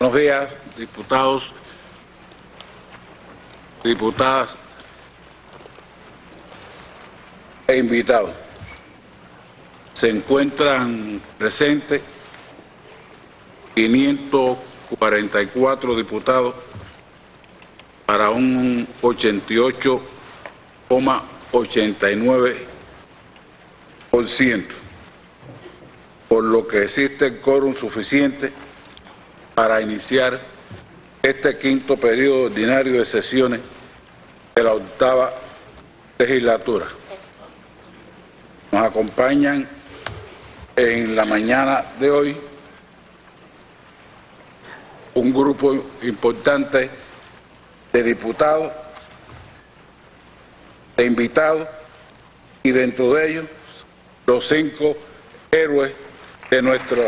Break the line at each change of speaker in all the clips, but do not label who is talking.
Buenos días, diputados, diputadas e invitados. Se encuentran presentes 544 diputados para un 88,89%, por lo que existe el quórum suficiente para iniciar este quinto periodo ordinario de sesiones de la 8ª legislatura. Nos acompañan en la mañana de hoy un grupo importante de diputados, de invitados, y dentro de ellos los 5 héroes de nuestro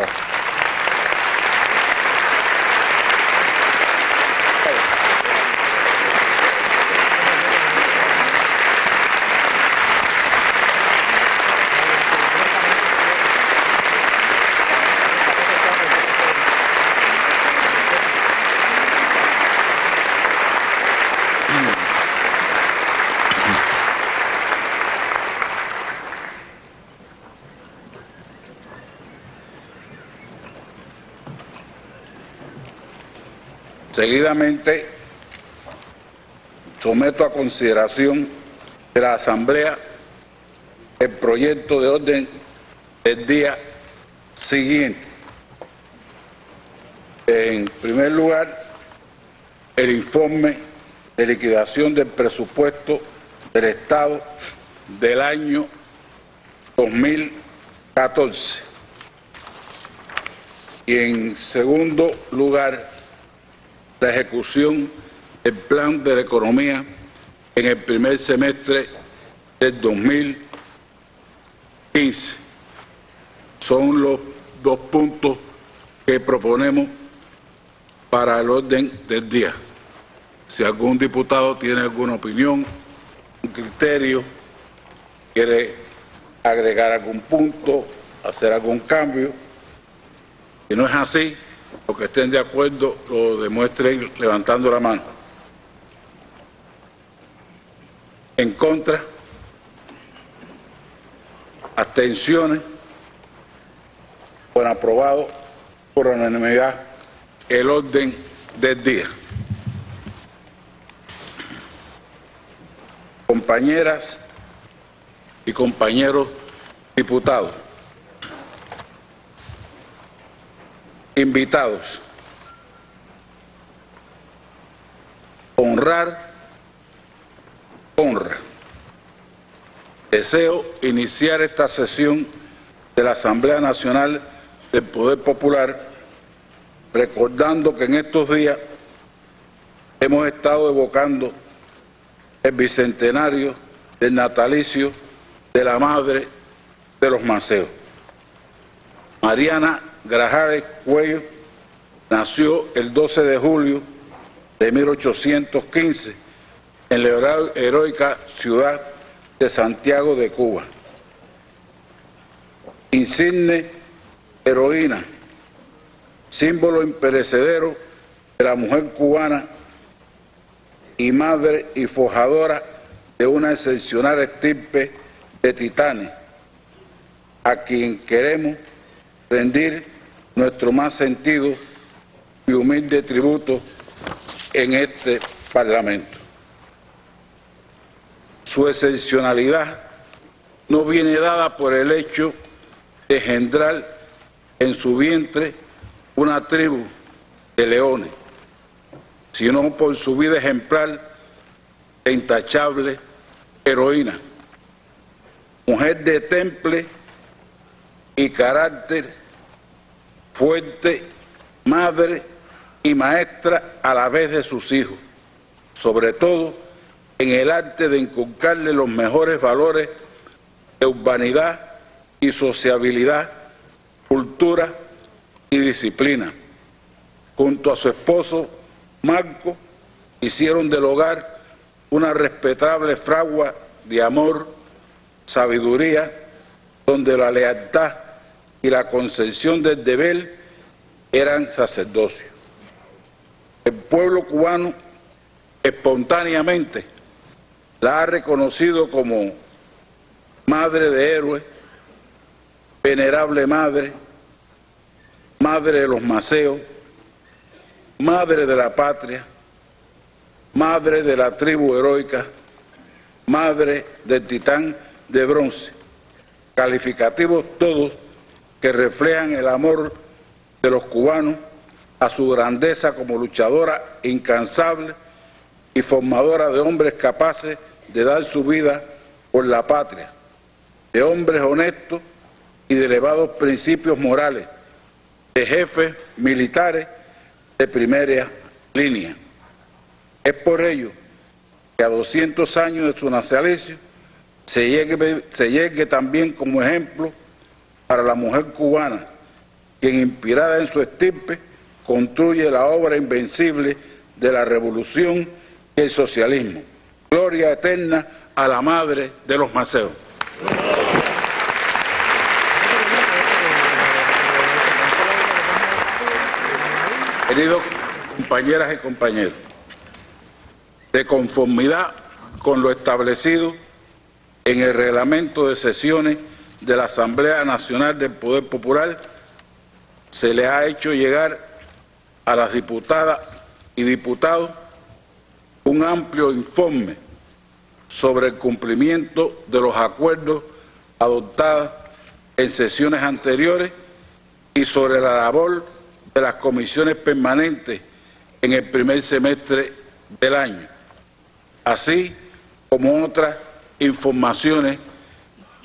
Seguidamente, someto a consideración de la Asamblea el proyecto de orden del día siguiente. En primer lugar, el informe de liquidación del presupuesto del Estado del año 2014. Y en segundo lugar, la ejecución del plan de la economía en el primer semestre del 2015. Son los 2 puntos que proponemos para el orden del día. Si algún diputado tiene alguna opinión, un criterio, quiere agregar algún punto, hacer algún cambio, si no es así, los que estén de acuerdo lo demuestren levantando la mano. En contra, abstenciones, por aprobado por unanimidad el orden del día. Compañeras y compañeros diputados, invitados, honrar, honra. Deseo iniciar esta sesión de la Asamblea Nacional del Poder Popular recordando que en estos días hemos estado evocando el bicentenario del natalicio de la madre de los Maceos. Mariana Grajales Cuello nació el 12 de julio de 1815 en la heroica ciudad de Santiago de Cuba. Insigne heroína, símbolo imperecedero de la mujer cubana y madre y forjadora de una excepcional estirpe de titanes, a quien queremos rendir nuestro más sentido y humilde tributo en este Parlamento. Su excepcionalidad no viene dada por el hecho de engendrar en su vientre una tribu de leones, sino por su vida ejemplar e intachable heroína, mujer de temple y carácter fuerte, madre y maestra a la vez de sus hijos, sobre todo en el arte de inculcarle los mejores valores de urbanidad y sociabilidad, cultura y disciplina. Junto a su esposo Marco, hicieron del hogar una respetable fragua de amor, sabiduría, donde la lealtad y la concepción del deber eran sacerdocio. El pueblo cubano espontáneamente la ha reconocido como madre de héroes, venerable madre, madre de los maceos, madre de la patria, madre de la tribu heroica, madre del titán de bronce, calificativos todos que reflejan el amor de los cubanos a su grandeza como luchadora incansable y formadora de hombres capaces de dar su vida por la patria, de hombres honestos y de elevados principios morales, de jefes militares de primera línea. Es por ello que a 200 años de su natalicio se llegue también como ejemplo para la mujer cubana, quien inspirada en su estirpe construye la obra invencible de la revolución y el socialismo. Gloria eterna a la madre de los maceos. Queridos compañeras y compañeros, de conformidad con lo establecido en el reglamento de sesiones de la Asamblea Nacional del Poder Popular, se le ha hecho llegar a las diputadas y diputados un amplio informe sobre el cumplimiento de los acuerdos adoptados en sesiones anteriores y sobre la labor de las comisiones permanentes en el primer semestre del año, así como otras informaciones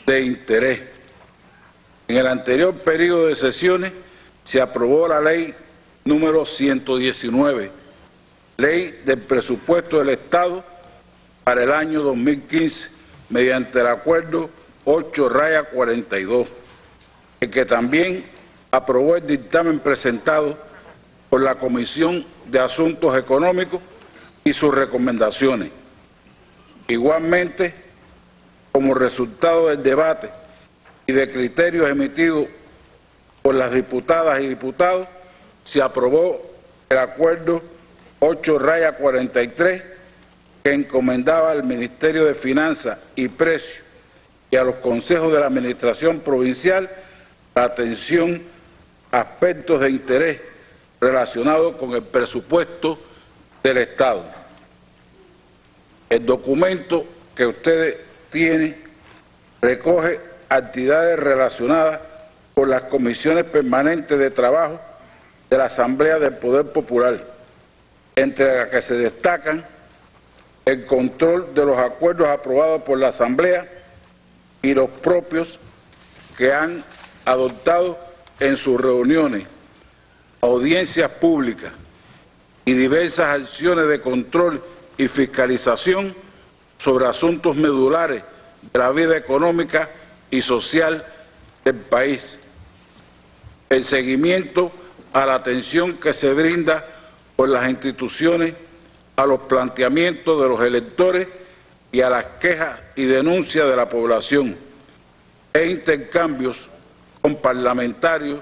de interés. En el anterior periodo de sesiones se aprobó la ley número 119, ley del presupuesto del Estado para el año 2015, mediante el acuerdo 8-42, el que también aprobó el dictamen presentado por la Comisión de Asuntos Económicos y sus recomendaciones. Igualmente, como resultado del debate y de criterios emitidos por las diputadas y diputados, se aprobó el acuerdo 8-43, que encomendaba al Ministerio de Finanzas y Precios y a los consejos de la Administración Provincial la atención a aspectos de interés relacionados con el presupuesto del Estado. El documento que ustedes tienen recoge actividades relacionadas con las comisiones permanentes de trabajo de la Asamblea del Poder Popular, entre las que se destacan el control de los acuerdos aprobados por la Asamblea y los propios que han adoptado en sus reuniones, audiencias públicas y diversas acciones de control y fiscalización sobre asuntos medulares de la vida económica y social del país. El seguimiento a la atención que se brinda por las instituciones a los planteamientos de los electores y a las quejas y denuncias de la población, e intercambios con parlamentarios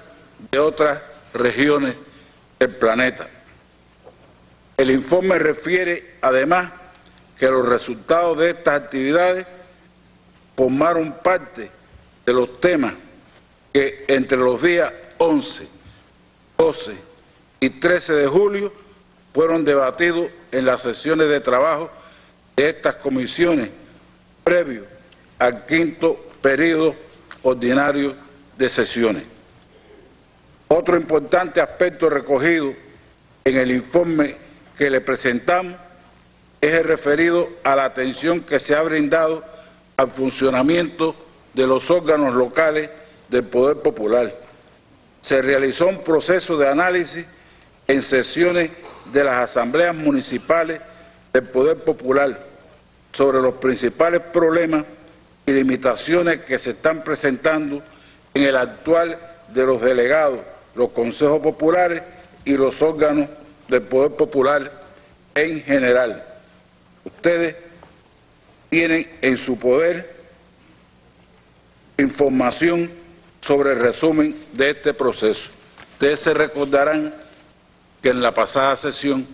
de otras regiones del planeta. El informe refiere además que los resultados de estas actividades formaron parte de los temas que entre los días 11, 12 y 13 de julio fueron debatidos en las sesiones de trabajo de estas comisiones previo al quinto periodo ordinario de sesiones. Otro importante aspecto recogido en el informe que le presentamos es el referido a la atención que se ha brindado al funcionamiento de los órganos locales del Poder Popular. Se realizó un proceso de análisis en sesiones de las asambleas municipales del Poder Popular sobre los principales problemas y limitaciones que se están presentando en el actual de los delegados, los consejos populares y los órganos del Poder Popular en general. Ustedes tienen en su poder información sobre el resumen de este proceso. Ustedes se recordarán que en la pasada sesión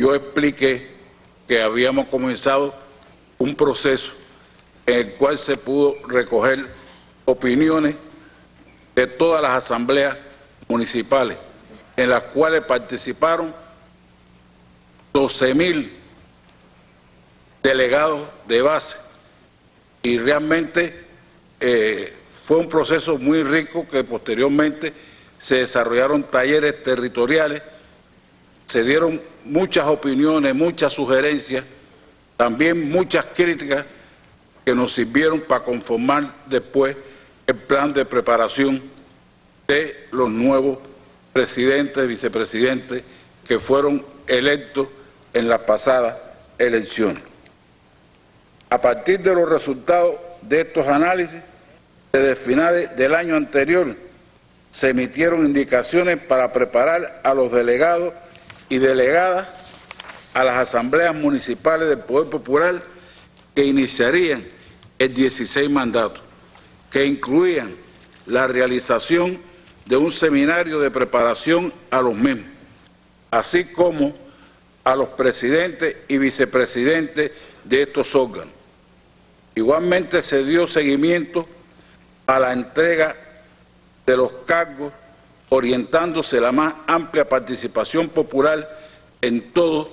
yo expliqué que habíamos comenzado un proceso en el cual se pudo recoger opiniones de todas las asambleas municipales, en las cuales participaron 12.000 delegados de base, y realmente fue un proceso muy rico, que posteriormente se desarrollaron talleres territoriales, se dieron muchas opiniones, muchas sugerencias, también muchas críticas que nos sirvieron para conformar después el plan de preparación de los nuevos presidentes, vicepresidentes que fueron electos en las pasadas elecciones. A partir de los resultados de estos análisis, desde finales del año anterior, se emitieron indicaciones para preparar a los delegados y delegadas a las asambleas municipales del Poder Popular, que iniciarían el 16 mandato, que incluían la realización de un seminario de preparación a los mismos, así como a los presidentes y vicepresidentes de estos órganos. Igualmente se dio seguimiento a la entrega de los cargos, orientándose a la más amplia participación popular en todos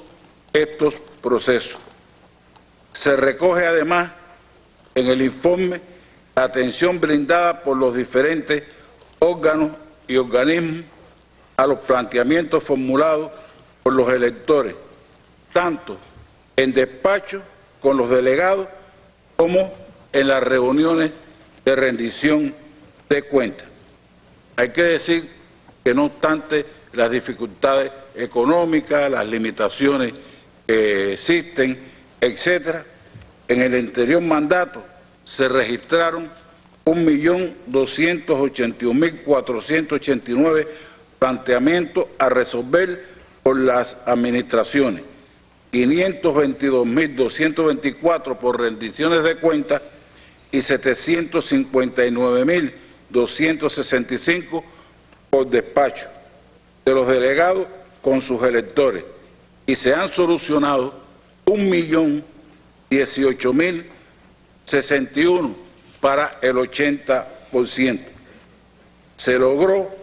estos procesos. Se recoge además en el informe la atención brindada por los diferentes órganos y organismos a los planteamientos formulados por los electores, tanto en despacho con los delegados como en las reuniones de rendición de cuentas. Hay que decir que, no obstante las dificultades económicas, las limitaciones que existen, etcétera, en el anterior mandato se registraron 1.281.489 planteamientos a resolver por las administraciones, 522.224 por rendiciones de cuentas y 759.265 por despacho de los delegados con sus electores, y se han solucionado 1.018.061 para el 80%. Se logró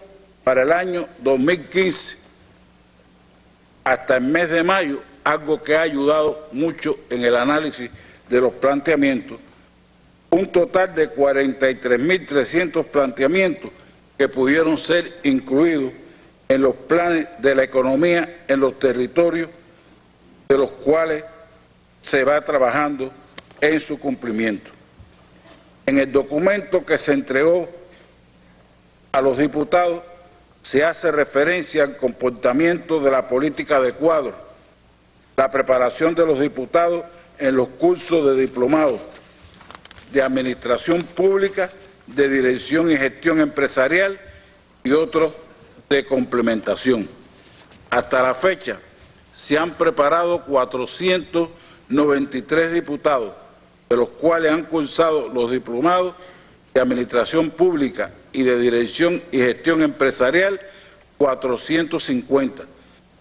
para el año 2015, hasta el mes de mayo, algo que ha ayudado mucho en el análisis de los planteamientos, un total de 43.300 planteamientos que pudieron ser incluidos en los planes de la economía en los territorios, de los cuales se va trabajando en su cumplimiento. En el documento que se entregó a los diputados se hace referencia al comportamiento de la política de cuadro, la preparación de los diputados en los cursos de diplomado de Administración Pública, de Dirección y Gestión Empresarial y otros de complementación. Hasta la fecha se han preparado 493 diputados, de los cuales han cursado los diplomados de Administración Pública y de Dirección y Gestión Empresarial 450,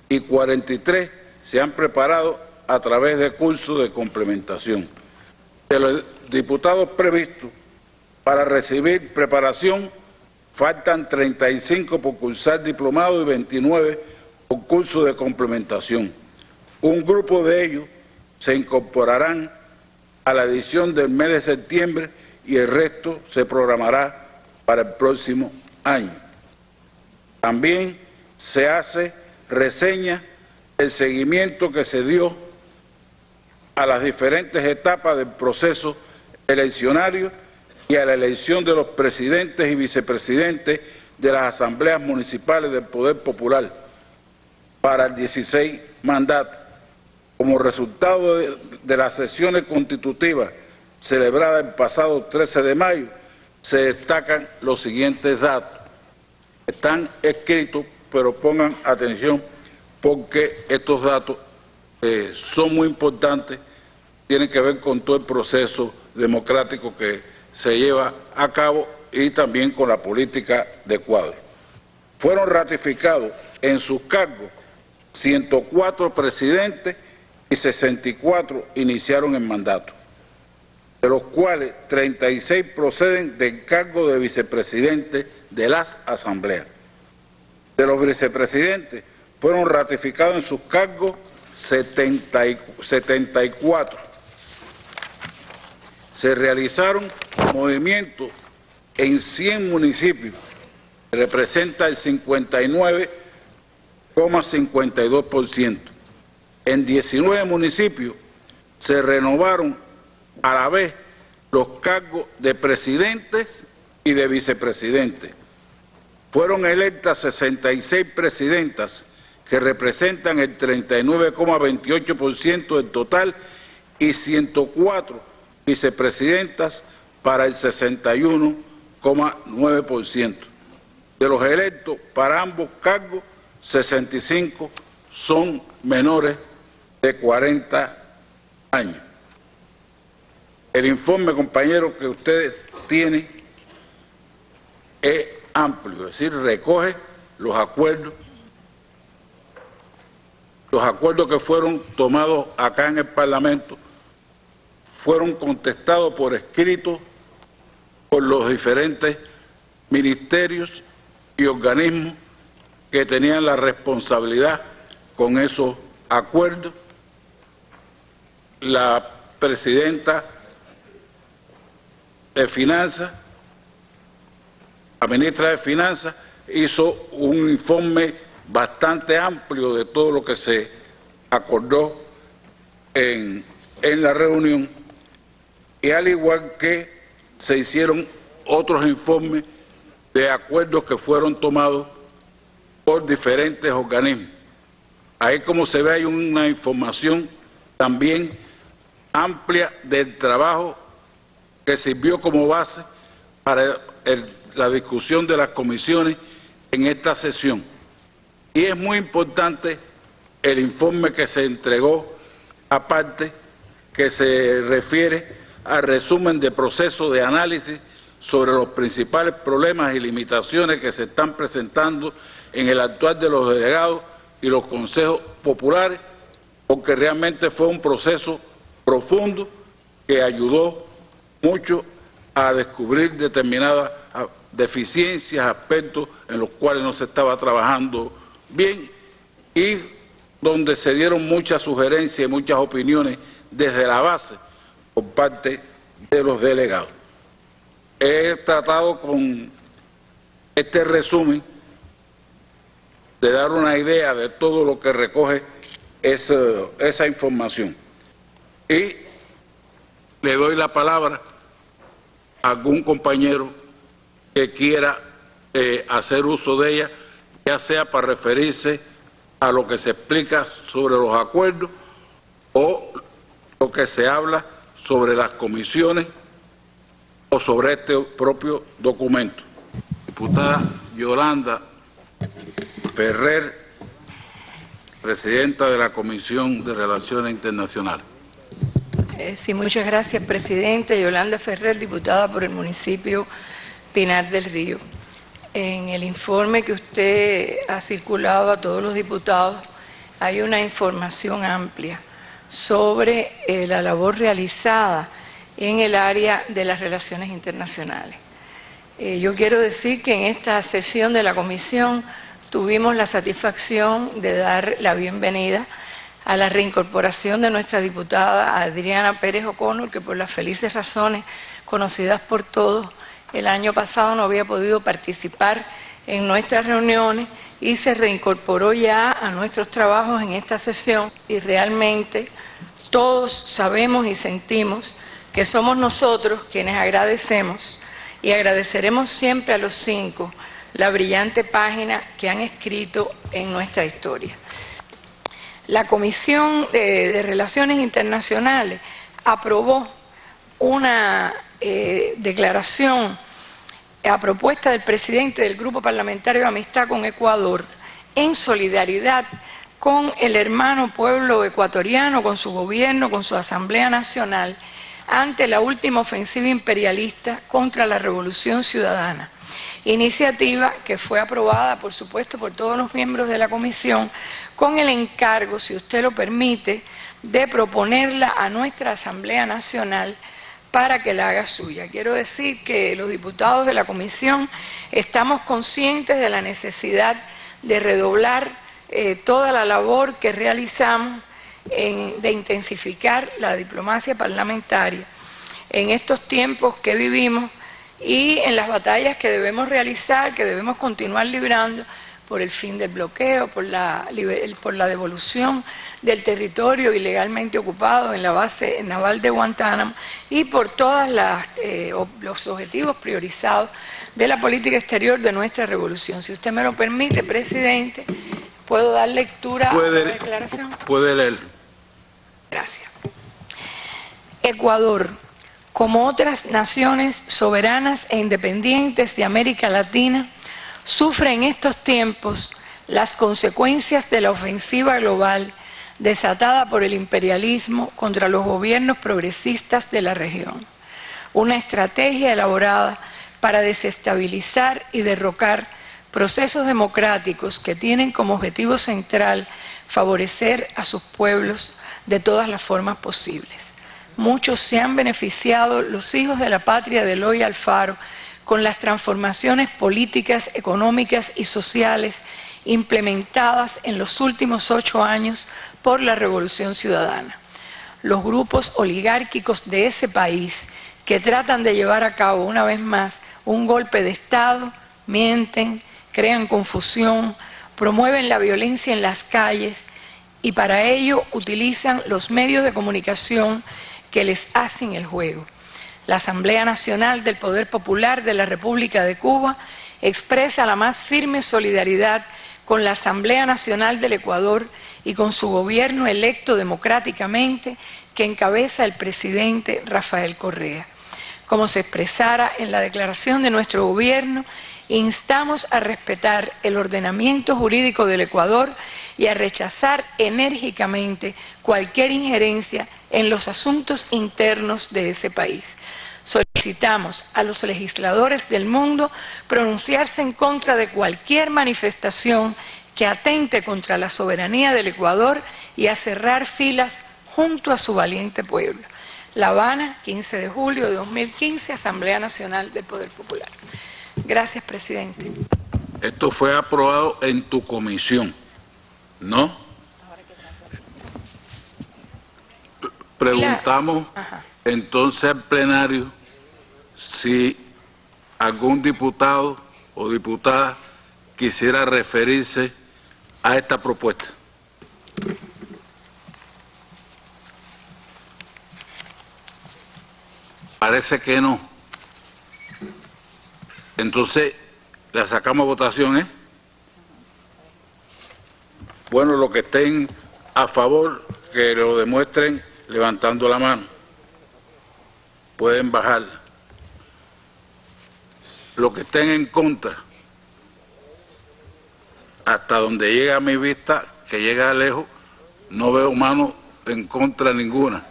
y 43 se han preparado a través de cursos de complementación. De los diputados previstos para recibir preparación, faltan 35 por cursar diplomado y 29 por curso de complementación. Un grupo de ellos se incorporarán a la edición del mes de septiembre y el resto se programará para el próximo año. También se hace reseña del seguimiento que se dio a las diferentes etapas del proceso eleccionario y a la elección de los presidentes y vicepresidentes de las asambleas municipales del Poder Popular para el 16 mandato. Como resultado de las sesiones constitutivas celebradas el pasado 13 de mayo, se destacan los siguientes datos. Están escritos, pero pongan atención porque estos datos son muy importantes, tienen que ver con todo el proceso democrático que se lleva a cabo y también con la política de cuadro. Fueron ratificados en sus cargos 104 presidentes y 64 iniciaron el mandato, de los cuales 36 proceden del cargo de vicepresidente de las asambleas. De los vicepresidentes fueron ratificados en sus cargos 74. Se realizaron movimientos en 100 municipios, que representa el 59,52%. En 19 municipios se renovaron a la vez los cargos de presidentes y de vicepresidentes. Fueron electas 66 presidentas, que representan el 39,28% del total, y 104 vicepresidentas para el 61,9%. De los electos para ambos cargos, 65 son menores de 40 años. El informe, compañeros, que ustedes tienen es amplio, es decir, recoge los acuerdos que fueron tomados acá en el Parlamento, fueron contestados por escrito por los diferentes ministerios y organismos que tenían la responsabilidad con esos acuerdos. La presidenta de Finanzas, la ministra de Finanzas, hizo un informe bastante amplio de todo lo que se acordó en la reunión, y al igual que se hicieron otros informes de acuerdos que fueron tomados por diferentes organismos. Ahí, como se ve, hay una información también amplia del trabajo que sirvió como base para la discusión de las comisiones en esta sesión. Y es muy importante el informe que se entregó, aparte, que se refiere al resumen de proceso de análisis sobre los principales problemas y limitaciones que se están presentando en el actuar de los delegados y los consejos populares, porque realmente fue un proceso profundo que ayudó mucho a descubrir determinadas deficiencias, aspectos en los cuales no se estaba trabajando bien, y donde se dieron muchas sugerencias y muchas opiniones desde la base por parte de los delegados. He tratado con este resumen de dar una idea de todo lo que recoge esa información. Y le doy la palabra a algún compañero que quiera hacer uso de ella, ya sea para referirse a lo que se explica sobre los acuerdos o lo que se habla sobre las comisiones o sobre este propio documento. Diputada Yolanda Ferrer, presidenta de la Comisión de Relaciones Internacionales.
Sí, muchas gracias, presidente. Yolanda Ferrer, diputada por el municipio Pinar del Río. En el informe que usted ha circulado a todos los diputados hay una información amplia sobre la labor realizada en el área de las relaciones internacionales. Yo quiero decir que en esta sesión de la comisión tuvimos la satisfacción de dar la bienvenida a la reincorporación de nuestra diputada Adriana Pérez O'Connor, que por las felices razones conocidas por todos, el año pasado no había podido participar en nuestras reuniones y se reincorporó ya a nuestros trabajos en esta sesión, y realmente todos sabemos y sentimos que somos nosotros quienes agradecemos y agradeceremos siempre a los 5 la brillante página que han escrito en nuestra historia. La Comisión de Relaciones Internacionales aprobó una declaración a propuesta del presidente del Grupo Parlamentario de Amistad con Ecuador, en solidaridad con el hermano pueblo ecuatoriano, con su gobierno, con su Asamblea Nacional, ante la última ofensiva imperialista contra la Revolución Ciudadana, iniciativa que fue aprobada, por supuesto, por todos los miembros de la comisión, con el encargo, si usted lo permite, de proponerla a nuestra Asamblea Nacional para que la haga suya. Quiero decir que los diputados de la comisión estamos conscientes de la necesidad de redoblar toda la labor que realizamos de intensificar la diplomacia parlamentaria en estos tiempos que vivimos y en las batallas que debemos realizar, que debemos continuar librando por el fin del bloqueo, por la devolución del territorio ilegalmente ocupado en la base naval de Guantánamo y por todos los objetivos priorizados de la política exterior de nuestra revolución. Si usted me lo permite, presidente, ¿puedo dar lectura a la declaración?
Puede leer.
Gracias. Ecuador, como otras naciones soberanas e independientes de América Latina, sufre en estos tiempos las consecuencias de la ofensiva global desatada por el imperialismo contra los gobiernos progresistas de la región. Una estrategia elaborada para desestabilizar y derrocar procesos democráticos que tienen como objetivo central favorecer a sus pueblos de todas las formas posibles. Muchos se han beneficiado, los hijos de la patria de Eloy Alfaro, con las transformaciones políticas, económicas y sociales implementadas en los últimos 8 años por la Revolución Ciudadana. Los grupos oligárquicos de ese país que tratan de llevar a cabo una vez más un golpe de Estado, mienten, crean confusión, promueven la violencia en las calles y para ello utilizan los medios de comunicación que les hacen el juego. La Asamblea Nacional del Poder Popular de la República de Cuba expresa la más firme solidaridad con la Asamblea Nacional del Ecuador y con su gobierno electo democráticamente que encabeza el presidente Rafael Correa. Como se expresara en la declaración de nuestro gobierno, instamos a respetar el ordenamiento jurídico del Ecuador y a rechazar enérgicamente cualquier injerencia en los asuntos internos de ese país. Solicitamos a los legisladores del mundo pronunciarse en contra de cualquier manifestación que atente contra la soberanía del Ecuador y a cerrar filas junto a su valiente pueblo. La Habana, 15 de julio de 2015, Asamblea Nacional del Poder Popular. Gracias, presidente.
Esto fue aprobado en tu comisión, ¿no? Preguntamos entonces al plenario si algún diputado o diputada quisiera referirse a esta propuesta. Parece que no. Entonces, la sacamos a votación, ¿eh? Bueno, los que estén a favor, que lo demuestren levantando la mano. Pueden bajarla. Los que estén en contra, hasta donde llega mi vista, que llega lejos, no veo mano en contra ninguna.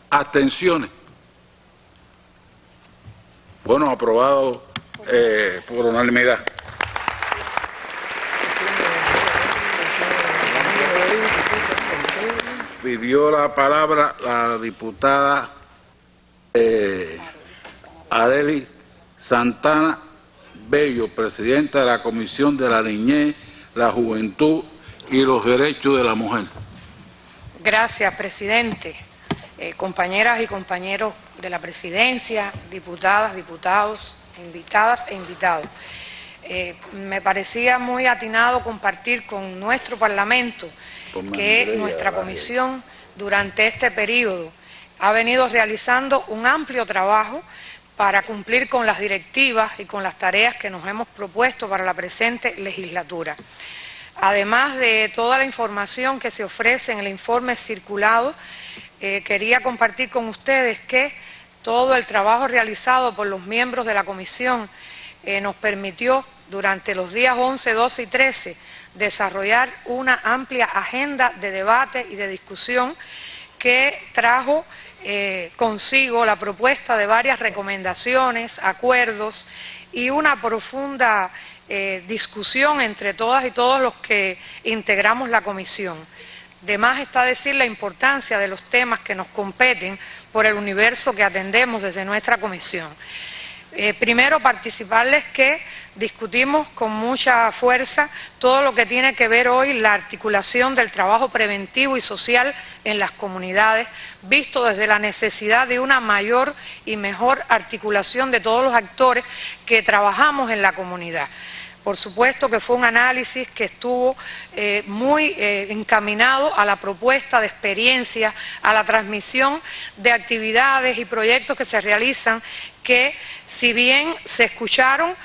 Abstenciones. Bueno, aprobado por unanimidad. Pidió la palabra la diputada Arely Santana Bello, presidenta de la Comisión de la Niñez, la Juventud y los Derechos de la Mujer.
Gracias, presidente. Compañeras y compañeros de la presidencia, diputadas, diputados, invitadas e invitados. Me parecía muy atinado compartir con nuestro Parlamento que nuestra comisión durante este periodo ha venido realizando un amplio trabajo para cumplir con las directivas y con las tareas que nos hemos propuesto para la presente legislatura. Además de toda la información que se ofrece en el informe circulado, quería compartir con ustedes que todo el trabajo realizado por los miembros de la comisión nos permitió durante los días 11, 12 y 13 desarrollar una amplia agenda de debate y de discusión que trajo consigo la propuesta de varias recomendaciones, acuerdos y una profunda discusión entre todas y todos los que integramos la comisión. De más está decir la importancia de los temas que nos competen por el universo que atendemos desde nuestra comisión. Primero, participarles que discutimos con mucha fuerza todo lo que tiene que ver hoy la articulación del trabajo preventivo y social en las comunidades, visto desde la necesidad de una mayor y mejor articulación de todos los actores que trabajamos en la comunidad. Por supuesto que fue un análisis que estuvo muy encaminado a la propuesta de experiencia, a la transmisión de actividades y proyectos que se realizan que, si bien se escucharon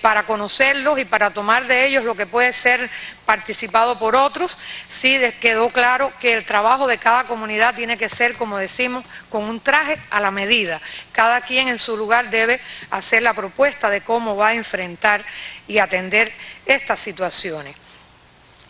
para conocerlos y para tomar de ellos lo que puede ser participado por otros, sí quedó claro que el trabajo de cada comunidad tiene que ser, como decimos, con un traje a la medida. Cada quien en su lugar debe hacer la propuesta de cómo va a enfrentar y atender estas situaciones.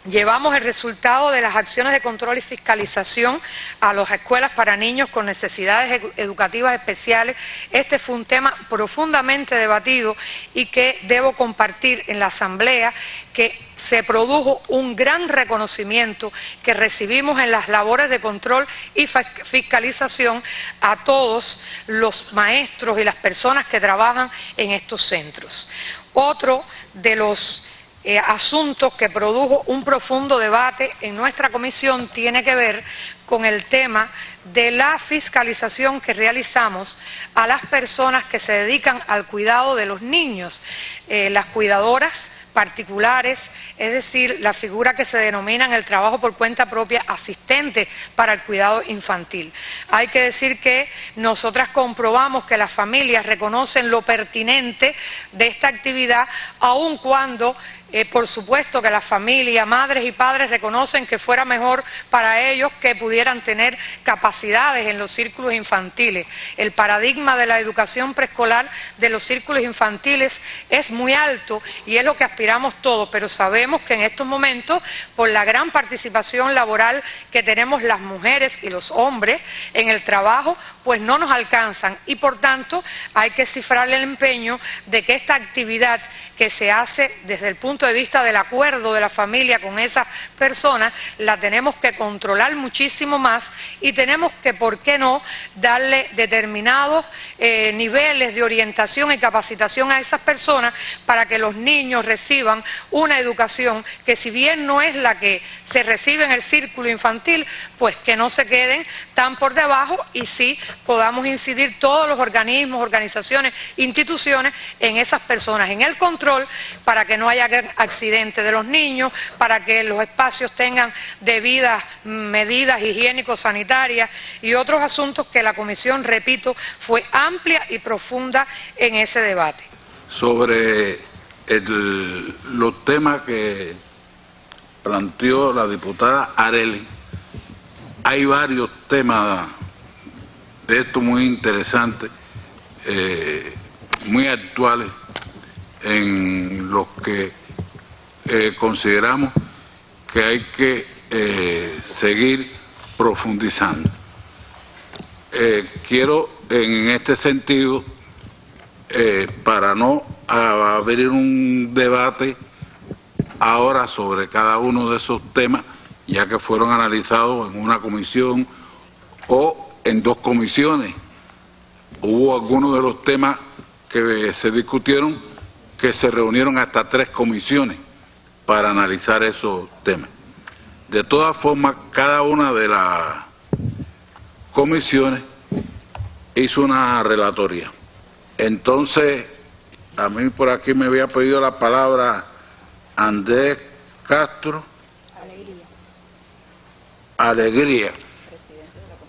Llevamos el resultado de las acciones de control y fiscalización a las escuelas para niños con necesidades educativas especiales. Este fue un tema profundamente debatido y que debo compartir en la Asamblea, que se produjo un gran reconocimiento que recibimos en las labores de control y fiscalización a todos los maestros y las personas que trabajan en estos centros. Otro de los asuntos que produjo un profundo debate en nuestra comisión tiene que ver con el tema de la fiscalización que realizamos a las personas que se dedican al cuidado de los niños, las cuidadoras particulares, es decir, la figura que se denomina en el trabajo por cuenta propia asistente para el cuidado infantil. Hay que decir que nosotras comprobamos que las familias reconocen lo pertinente de esta actividad, aun cuando por supuesto que las familias, madres y padres reconocen que fuera mejor para ellos que pudieran tener capacidades en los círculos infantiles. El paradigma de la educación preescolar de los círculos infantiles es muy alto y es lo que aspiramos todos, pero sabemos que en estos momentos, por la gran participación laboral que tenemos las mujeres y los hombres en el trabajo, pues no nos alcanzan y por tanto hay que cifrar el empeño de que esta actividad que se hace desde el punto de vista del acuerdo de la familia con esas personas, la tenemos que controlar muchísimo más y tenemos que, ¿por qué no?, darle determinados niveles de orientación y capacitación a esas personas para que los niños reciban una educación que, si bien no es la que se recibe en el círculo infantil, pues que no se queden tan por debajo y sí podamos incidir todos los organismos, organizaciones, instituciones en esas personas, en el control, para que no haya accidentes de los niños, para que los espacios tengan debidas medidas higiénico-sanitarias y otros asuntos que la comisión, repito, fue amplia y profunda en ese debate.
Sobre los temas que planteó la diputada Arely, hay varios temas de esto muy interesantes, muy actuales, en los que consideramos que hay que seguir profundizando. Quiero en este sentido, para no abrir un debate ahora sobre cada uno de esos temas, ya que fueron analizados en una comisión o en dos comisiones. Hubo algunos de los temas que se discutieron que se reunieron hasta 3 comisiones para analizar esos temas. De todas formas, cada una de las comisiones hizo una relatoría. Entonces, a mí por aquí me había pedido la palabra Andrés Castro Alegría,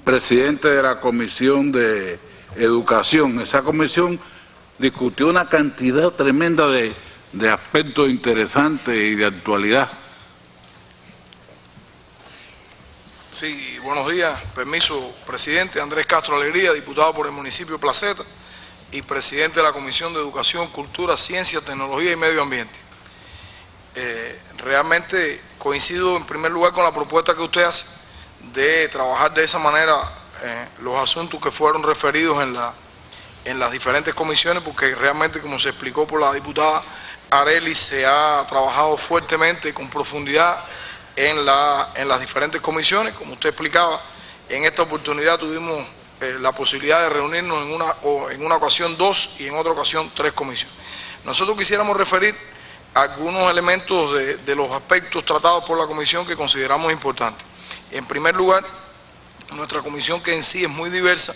presidente de la Comisión de Educación. Esa comisión discutió una cantidad tremenda de aspectos interesantes y de actualidad.
Sí, buenos días. Permiso, presidente. Andrés Castro Alegría, diputado por el municipio de Placeta y presidente de la Comisión de Educación, Cultura, Ciencia, Tecnología y Medio Ambiente. Realmente coincido en primer lugar con la propuesta que usted hace de trabajar de esa manera los asuntos que fueron referidos en las diferentes comisiones, porque realmente, como se explicó por la diputada Arely, se ha trabajado fuertemente y con profundidad en las diferentes comisiones. Como usted explicaba, en esta oportunidad tuvimos la posibilidad de reunirnos en una ocasión 2 y en otra ocasión 3 comisiones. Nosotros quisiéramos referir algunos elementos de los aspectos tratados por la comisión que consideramos importantes. En primer lugar, nuestra comisión, que en sí es muy diversa,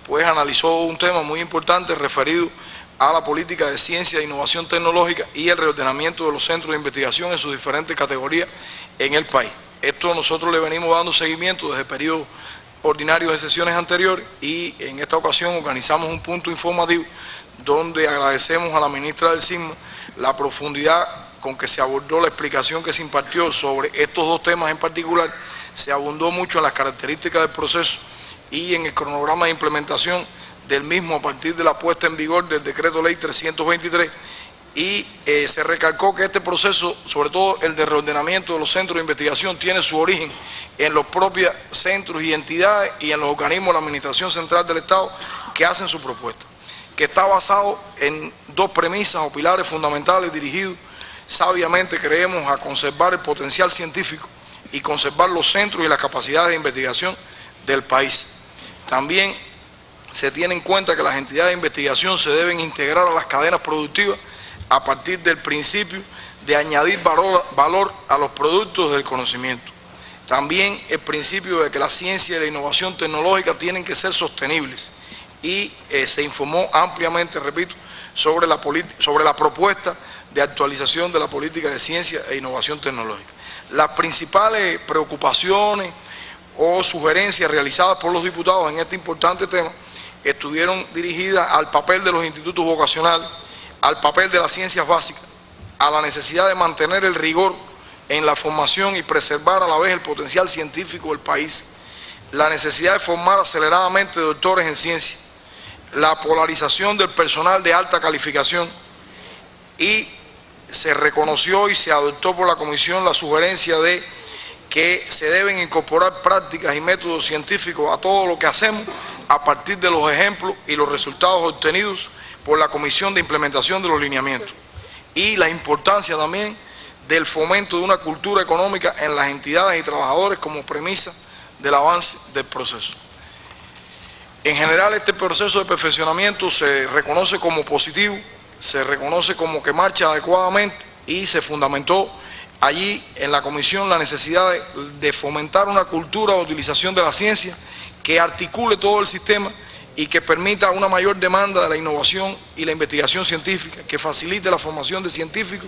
pues analizó un tema muy importante referido a la política de ciencia e innovación tecnológica y el reordenamiento de los centros de investigación en sus diferentes categorías en el país. Esto nosotros le venimos dando seguimiento desde periodos ordinarios de sesiones anteriores, y en esta ocasión organizamos un punto informativo donde agradecemos a la ministra del CISMA la profundidad con que se abordó la explicación que se impartió sobre estos 2 temas en particular. Se abundó mucho en las características del proceso y en el cronograma de implementación del mismo a partir de la puesta en vigor del Decreto Ley 323, y se recalcó que este proceso, sobre todo el de reordenamiento de los centros de investigación, tiene su origen en los propios centros y entidades y en los organismos de la Administración Central del Estado que hacen su propuesta, que está basado en 2 premisas o pilares fundamentales dirigidos sabiamente, creemos, a conservar el potencial científico y conservar los centros y las capacidades de investigación del país. También se tiene en cuenta que las entidades de investigación se deben integrar a las cadenas productivas a partir del principio de añadir valor a los productos del conocimiento. También el principio de que la ciencia y la innovación tecnológica tienen que ser sostenibles, y se informó ampliamente, repito, sobre la propuesta de actualización de la política de ciencia e innovación tecnológica. Las principales preocupaciones o sugerencias realizadas por los diputados en este importante tema estuvieron dirigidas al papel de los institutos vocacionales, al papel de las ciencias básicas, a la necesidad de mantener el rigor en la formación y preservar a la vez el potencial científico del país, la necesidad de formar aceleradamente doctores en ciencia, la polarización del personal de alta calificación, y se reconoció y se adoptó por la comisión la sugerencia de que se deben incorporar prácticas y métodos científicos a todo lo que hacemos a partir de los ejemplos y los resultados obtenidos por la Comisión de Implementación de los Lineamientos, y la importancia también del fomento de una cultura económica en las entidades y trabajadores como premisa del avance del proceso. En general, este proceso de perfeccionamiento se reconoce como positivo, se reconoce como que marcha adecuadamente, y se fundamentó allí en la comisión la necesidad de fomentar una cultura de utilización de la ciencia que articule todo el sistema y que permita una mayor demanda de la innovación y la investigación científica, que facilite la formación de científicos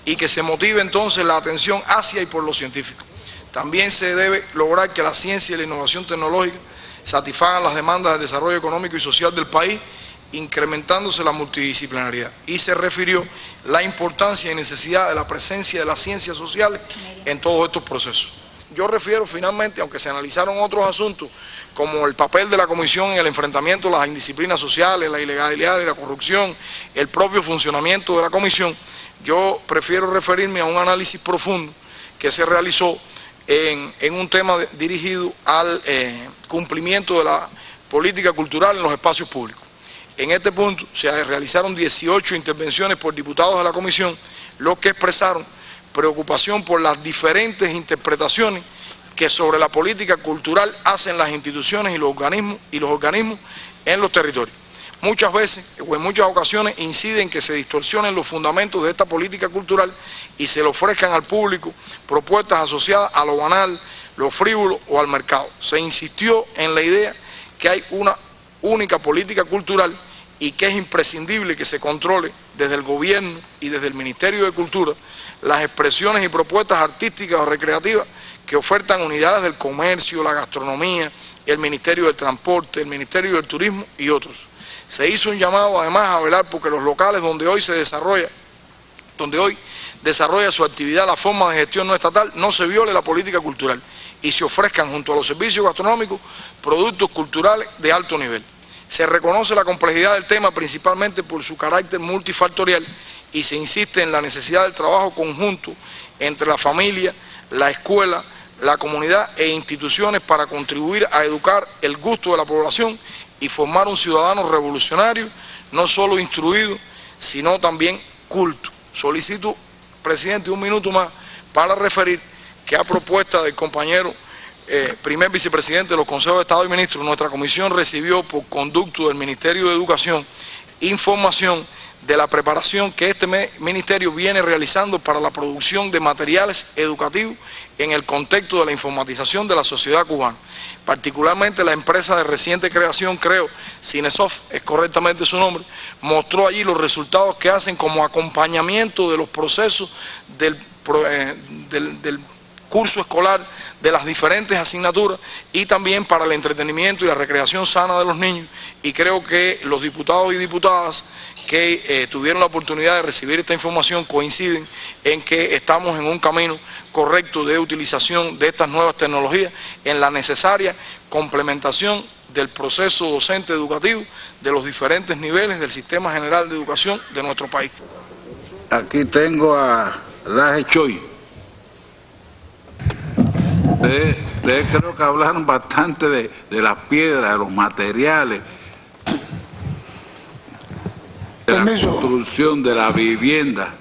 y que se motive entonces la atención hacia y por los científicos. También se debe lograr que la ciencia y la innovación tecnológica satisfagan las demandas del desarrollo económico y social del país, incrementándose la multidisciplinaridad. Y se refirió la importancia y necesidad de la presencia de las ciencias sociales en todos estos procesos. Yo refiero finalmente, aunque se analizaron otros asuntos, como el papel de la comisión en el enfrentamiento de las indisciplinas sociales, la ilegalidad y la corrupción, el propio funcionamiento de la comisión, yo prefiero referirme a un análisis profundo que se realizó en un tema dirigido al cumplimiento de la política cultural en los espacios públicos. En este punto se realizaron 18 intervenciones por diputados de la comisión, los que expresaron preocupación por las diferentes interpretaciones que sobre la política cultural hacen las instituciones y los organismos en los territorios. Muchas veces o en muchas ocasiones inciden que se distorsionen los fundamentos de esta política cultural y se le ofrezcan al público propuestas asociadas a lo banal, lo frívolo o al mercado. Se insistió en la idea que hay una única política cultural y que es imprescindible que se controle desde el gobierno y desde el Ministerio de Cultura las expresiones y propuestas artísticas o recreativas que ofertan unidades del comercio, la gastronomía, el Ministerio del Transporte, el Ministerio del Turismo y otros. Se hizo un llamado además a velar porque los locales donde hoy desarrolla su actividad la forma de gestión no estatal no se viole la política cultural y se ofrezcan junto a los servicios gastronómicos productos culturales de alto nivel. Se reconoce la complejidad del tema principalmente por su carácter multifactorial y se insiste en la necesidad del trabajo conjunto entre la familia, la escuela, la comunidad e instituciones para contribuir a educar el gusto de la población y formar un ciudadano revolucionario, no solo instruido, sino también culto. Solicito, presidente, un minuto más para referir que a propuesta del compañero primer vicepresidente de los Consejos de Estado y Ministros, nuestra comisión recibió por conducto del Ministerio de Educación información de la preparación que este ministerio viene realizando para la producción de materiales educativos en el contexto de la informatización de la sociedad cubana. Particularmente la empresa de reciente creación, creo, Cinesoft, es correctamente su nombre, mostró allí los resultados que hacen como acompañamiento de los procesos del curso escolar, de las diferentes asignaturas y también para el entretenimiento y la recreación sana de los niños. Y creo que los diputados y diputadas que tuvieron la oportunidad de recibir esta información coinciden en que estamos en un camino correcto de utilización de estas nuevas tecnologías en la necesaria complementación del proceso docente educativo de los diferentes niveles del sistema general de educación de nuestro país.
Aquí tengo a Laje Choi. Ustedes creo que hablaron bastante de las piedras, de los materiales, de la construcción, de la vivienda.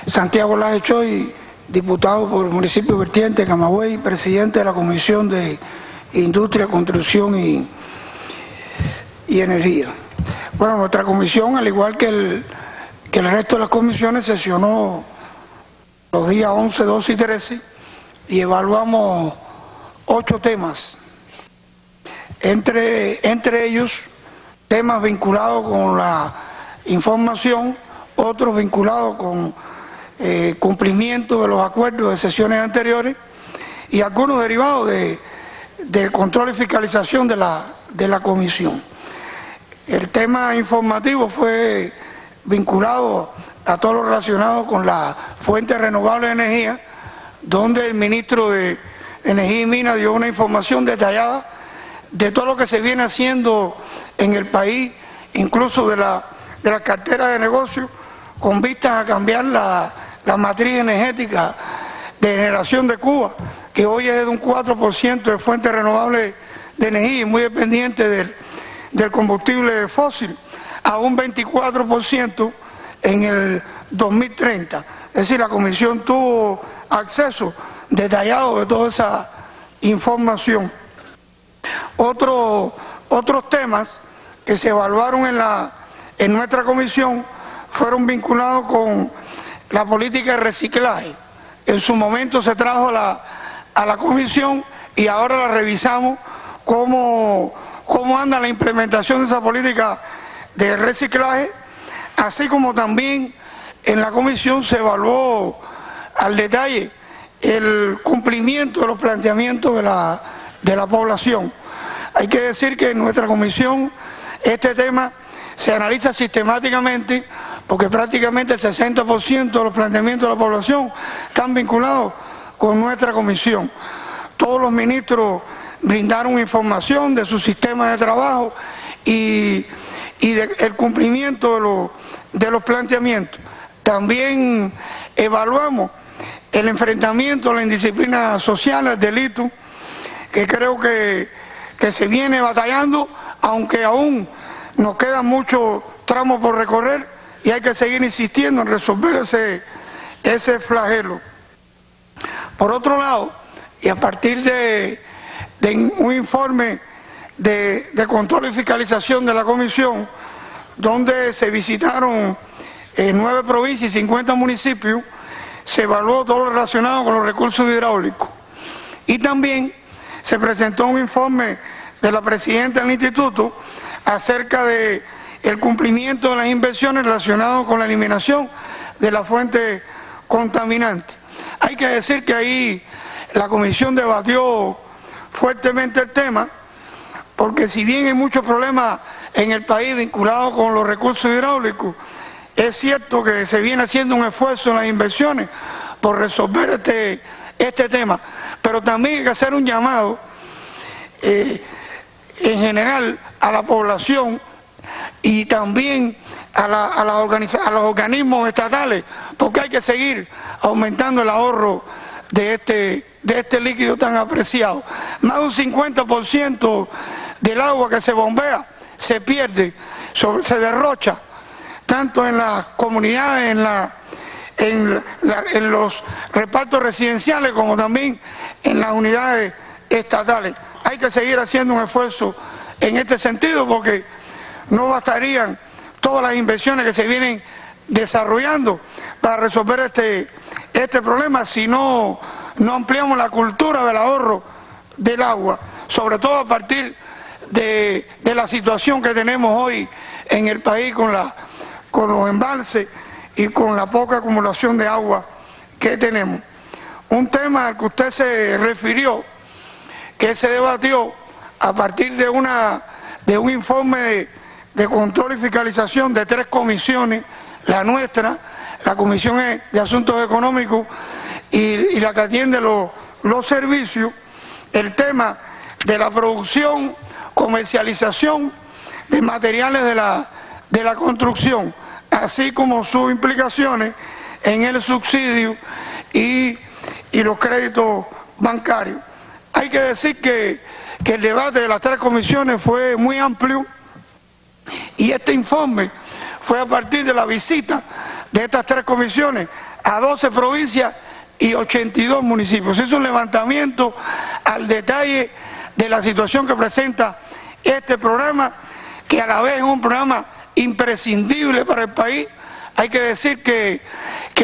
Santiago Laje Choi, diputado por el municipio Vertiente, Camagüey, presidente de la Comisión de Industria, Construcción y Energía. Bueno, nuestra comisión, al igual que el resto de las comisiones, sesionó los días 11, 12 y 13 y evaluamos 8 temas, entre ellos temas vinculados con la información, otros vinculados con cumplimiento de los acuerdos de sesiones anteriores y algunos derivados de control y fiscalización de la comisión. El tema informativo fue vinculado a todo lo relacionado con la fuente renovable de energía, donde el ministro de Energía y Minas dio una información detallada de todo lo que se viene haciendo en el país, incluso de la cartera de negocios, con vistas a cambiar la matriz energética de generación de Cuba, que hoy es de un 4% de fuente renovable de energía y muy dependiente del combustible fósil, a un 24% en el 2030. Es decir, la comisión tuvo acceso detallado de toda esa información. Otros temas que se evaluaron en nuestra comisión fueron vinculados con la política de reciclaje. En su momento se trajo a la comisión y ahora la revisamos cómo anda la implementación de esa política de reciclaje, así como también en la comisión se evaluó al detalle el cumplimiento de los planteamientos de la población. Hay que decir que en nuestra comisión este tema se analiza sistemáticamente porque prácticamente el 60% de los planteamientos de la población están vinculados con nuestra comisión. Todos los ministros brindaron información de su sistema de trabajo y del cumplimiento de los planteamientos. También evaluamos el enfrentamiento a la indisciplina social, al delito, que creo que se viene batallando, aunque aún nos quedan muchos tramos por recorrer y hay que seguir insistiendo en resolver ese flagelo. Por otro lado, y a partir de un informe de control y fiscalización de la comisión, donde se visitaron 9 provincias y 50 municipios, se evaluó todo lo relacionado con los recursos hidráulicos. Y también se presentó un informe de la presidenta del instituto acerca de el cumplimiento de las inversiones relacionadas con la eliminación de la fuente contaminante. Hay que decir que ahí la comisión debatió fuertemente el tema, porque si bien hay muchos problemas en el país vinculados con los recursos hidráulicos, es cierto que se viene haciendo un esfuerzo en las inversiones por resolver este tema, pero también hay que hacer un llamado en general a la población y también a los organismos estatales porque hay que seguir aumentando el ahorro de este líquido tan apreciado. Más de un 50% del agua que se bombea se pierde, se derrocha, tanto en las comunidades, en los repartos residenciales, como también en las unidades estatales. Hay que seguir haciendo un esfuerzo en este sentido, porque no bastarían todas las inversiones que se vienen desarrollando para resolver este problema si no ampliamos la cultura del ahorro del agua, sobre todo a partir de la situación que tenemos hoy en el país con los embalses y con la poca acumulación de agua que tenemos. Un tema al que usted se refirió, que se debatió a partir de un informe de control y fiscalización de 3 comisiones, la nuestra, la Comisión de Asuntos Económicos y la que atiende los servicios, el tema de la producción, comercialización de materiales de la construcción, así como sus implicaciones en el subsidio y los créditos bancarios. Hay que decir que el debate de las 3 comisiones fue muy amplio, y este informe fue a partir de la visita de estas 3 comisiones a 12 provincias y 82 municipios. Es un levantamiento al detalle de la situación que presenta este programa, que a la vez es un programa imprescindible para el país. Hay que decir que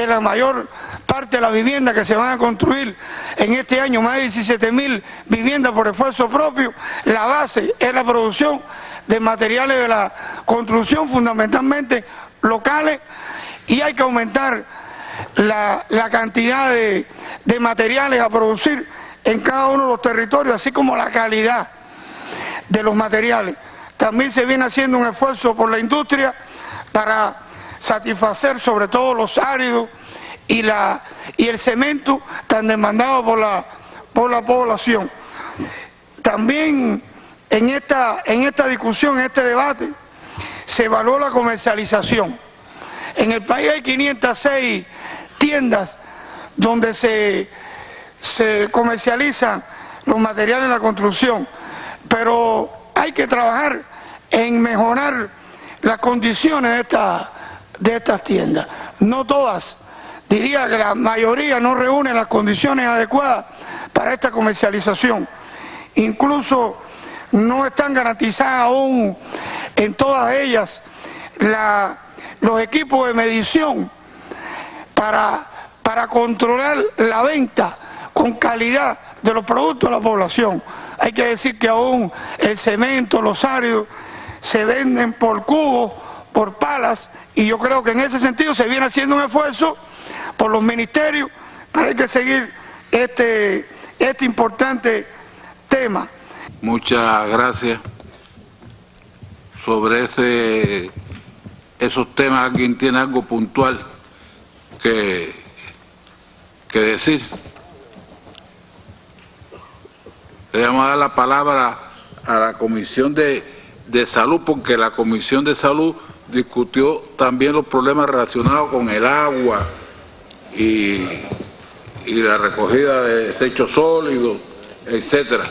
la mayor parte de las viviendas que se van a construir en este año, más de 17.000 viviendas por esfuerzo propio, la base es la producción de materiales de la construcción, fundamentalmente locales, y hay que aumentar la cantidad de materiales a producir en cada uno de los territorios, así como la calidad de los materiales. También se viene haciendo un esfuerzo por la industria para satisfacer sobre todo los áridos y el cemento tan demandado por la población. También en esta discusión, en este debate, se evaluó la comercialización. En el país hay 506 tiendas donde se comercializan los materiales de la construcción, pero hay que trabajar en mejorar las condiciones de estas tiendas. No todas, diría que la mayoría no reúnen las condiciones adecuadas para esta comercialización. Incluso no están garantizadas aún en todas ellas los equipos de medición para controlar la venta con calidad de los productos a la población. Hay que decir que aún el cemento, los áridos, se venden por cubos, por palas, y yo creo que en ese sentido se viene haciendo un esfuerzo por los ministerios para que seguir este importante tema.
Muchas gracias. Sobre esos temas, ¿alguien tiene algo puntual que decir? Le vamos a dar la palabra a la Comisión de Salud, porque la Comisión de Salud discutió también los problemas relacionados con el agua y la recogida de desechos sólidos, etcétera.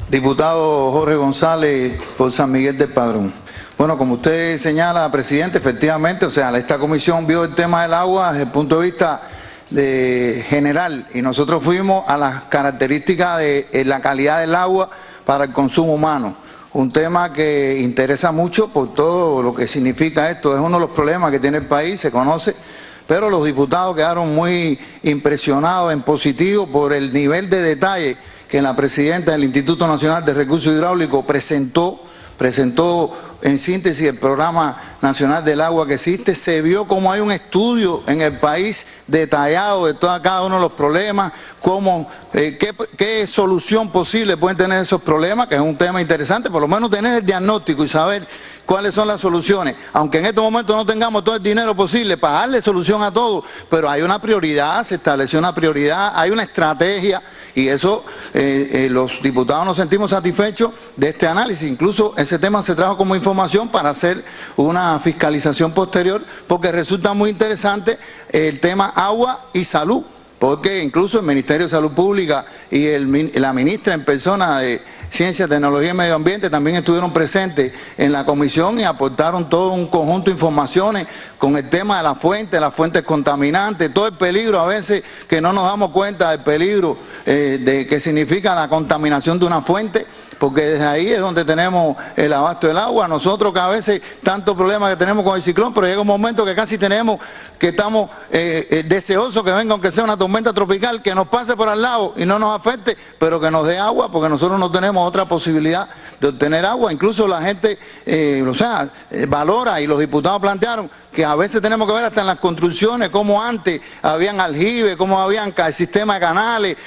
Diputado Jorge González, por San Miguel del Padrón. Bueno, como usted señala, presidente, efectivamente, o sea, esta comisión vio el tema del agua desde el punto de vista general, y nosotros fuimos a las características de la calidad del agua para el consumo humano. Un tema que interesa mucho por todo lo que significa esto. Es uno de los problemas que tiene el país, se conoce, pero los diputados quedaron muy impresionados en positivo por el nivel de detalle que la presidenta del Instituto Nacional de Recursos Hidráulicos presentó en síntesis el Programa Nacional del Agua que existe. Se vio como hay un estudio en el país detallado de cada uno de los problemas, qué solución posible pueden tener esos problemas, que es un tema interesante, por lo menos tener el diagnóstico y saber cuáles son las soluciones, aunque en estos momentos no tengamos todo el dinero posible para darle solución a todo, pero hay una prioridad, se estableció una prioridad, hay una estrategia, Y eso, los diputados nos sentimos satisfechos de este análisis. Incluso ese tema se trajo como información para hacer una fiscalización posterior, porque resulta muy interesante el tema agua y salud, porque incluso el Ministerio de Salud Pública y la ministra en persona de Ciencia, Tecnología y Medio Ambiente también estuvieron presentes en la comisión y aportaron todo un conjunto de informaciones con el tema de las fuentes contaminantes, todo el peligro a veces que no nos damos cuenta del peligro de que significa la contaminación de una fuente, porque desde ahí es donde tenemos el abasto del agua. Nosotros que a veces tantos problemas que tenemos con el ciclón, pero llega un momento que casi estamos deseosos que venga, aunque sea una tormenta tropical, que nos pase por al lado y no nos afecte, pero que nos dé agua, porque nosotros no tenemos otra posibilidad de obtener agua. Incluso la gente, valora, y los diputados plantearon que a veces tenemos que ver hasta en las construcciones, como antes habían aljibes, como habían el sistema de canales,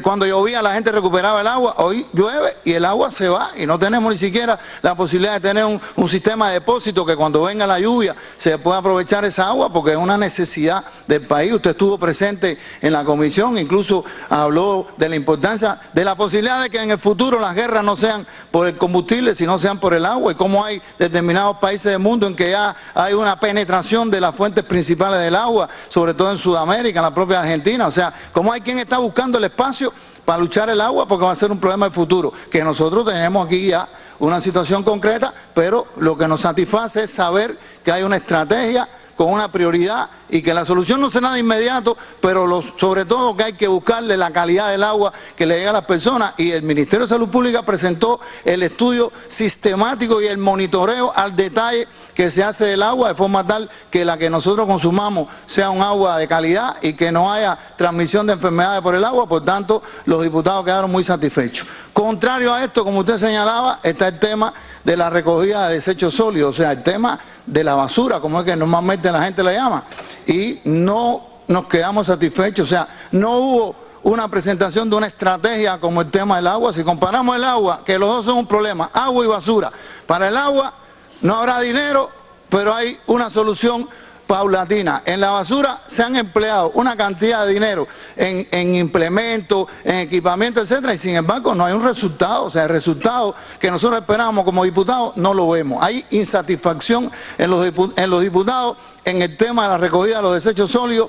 cuando llovía la gente recuperaba el agua, hoy llueve y el agua se va y no tenemos ni siquiera la posibilidad de tener un sistema de depósito que cuando venga la lluvia se pueda aprovechar esa agua, porque es una necesidad del país. Usted estuvo presente en la comisión, incluso habló de la importancia, de la posibilidad de que en el futuro las guerras no sean por el combustible, sino sean por el agua, y cómo hay determinados países del mundo en que ya hay una penetración de las fuentes principales del agua, sobre todo en Sudamérica, en la propia Argentina. O sea, cómo hay quien está buscando el espacio para luchar el agua, porque va a ser un problema del futuro, que nosotros tenemos aquí ya una situación concreta, pero lo que nos satisface es saber que hay una estrategia con una prioridad y que la solución no será de inmediato, pero sobre todo que hay que buscarle la calidad del agua que le llega a las personas, y el Ministerio de Salud Pública presentó el estudio sistemático y el monitoreo al detalle que se hace del agua, de forma tal que la que nosotros consumamos sea un agua de calidad y que no haya transmisión de enfermedades por el agua. Por tanto, los diputados quedaron muy satisfechos. Contrario a esto, como usted señalaba, está el tema de la recogida de desechos sólidos, o sea, el tema de la basura, como es que normalmente la gente le llama, y no nos quedamos satisfechos. O sea, no hubo una presentación de una estrategia como el tema del agua. Si comparamos el agua, que los dos son un problema, agua y basura, para el agua no habrá dinero, pero hay una solución paulatina. En la basura se han empleado una cantidad de dinero en implementos, en equipamiento, etcétera, y sin embargo no hay un resultado. O sea, el resultado que nosotros esperamos como diputados no lo vemos. Hay insatisfacción en los diputados en el tema de la recogida de los desechos sólidos,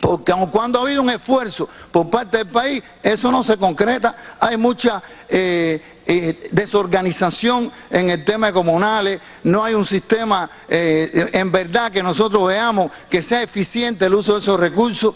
porque aun cuando ha habido un esfuerzo por parte del país, eso no se concreta. Hay mucha desorganización en el tema de comunales, no hay un sistema en verdad que nosotros veamos que sea eficiente el uso de esos recursos.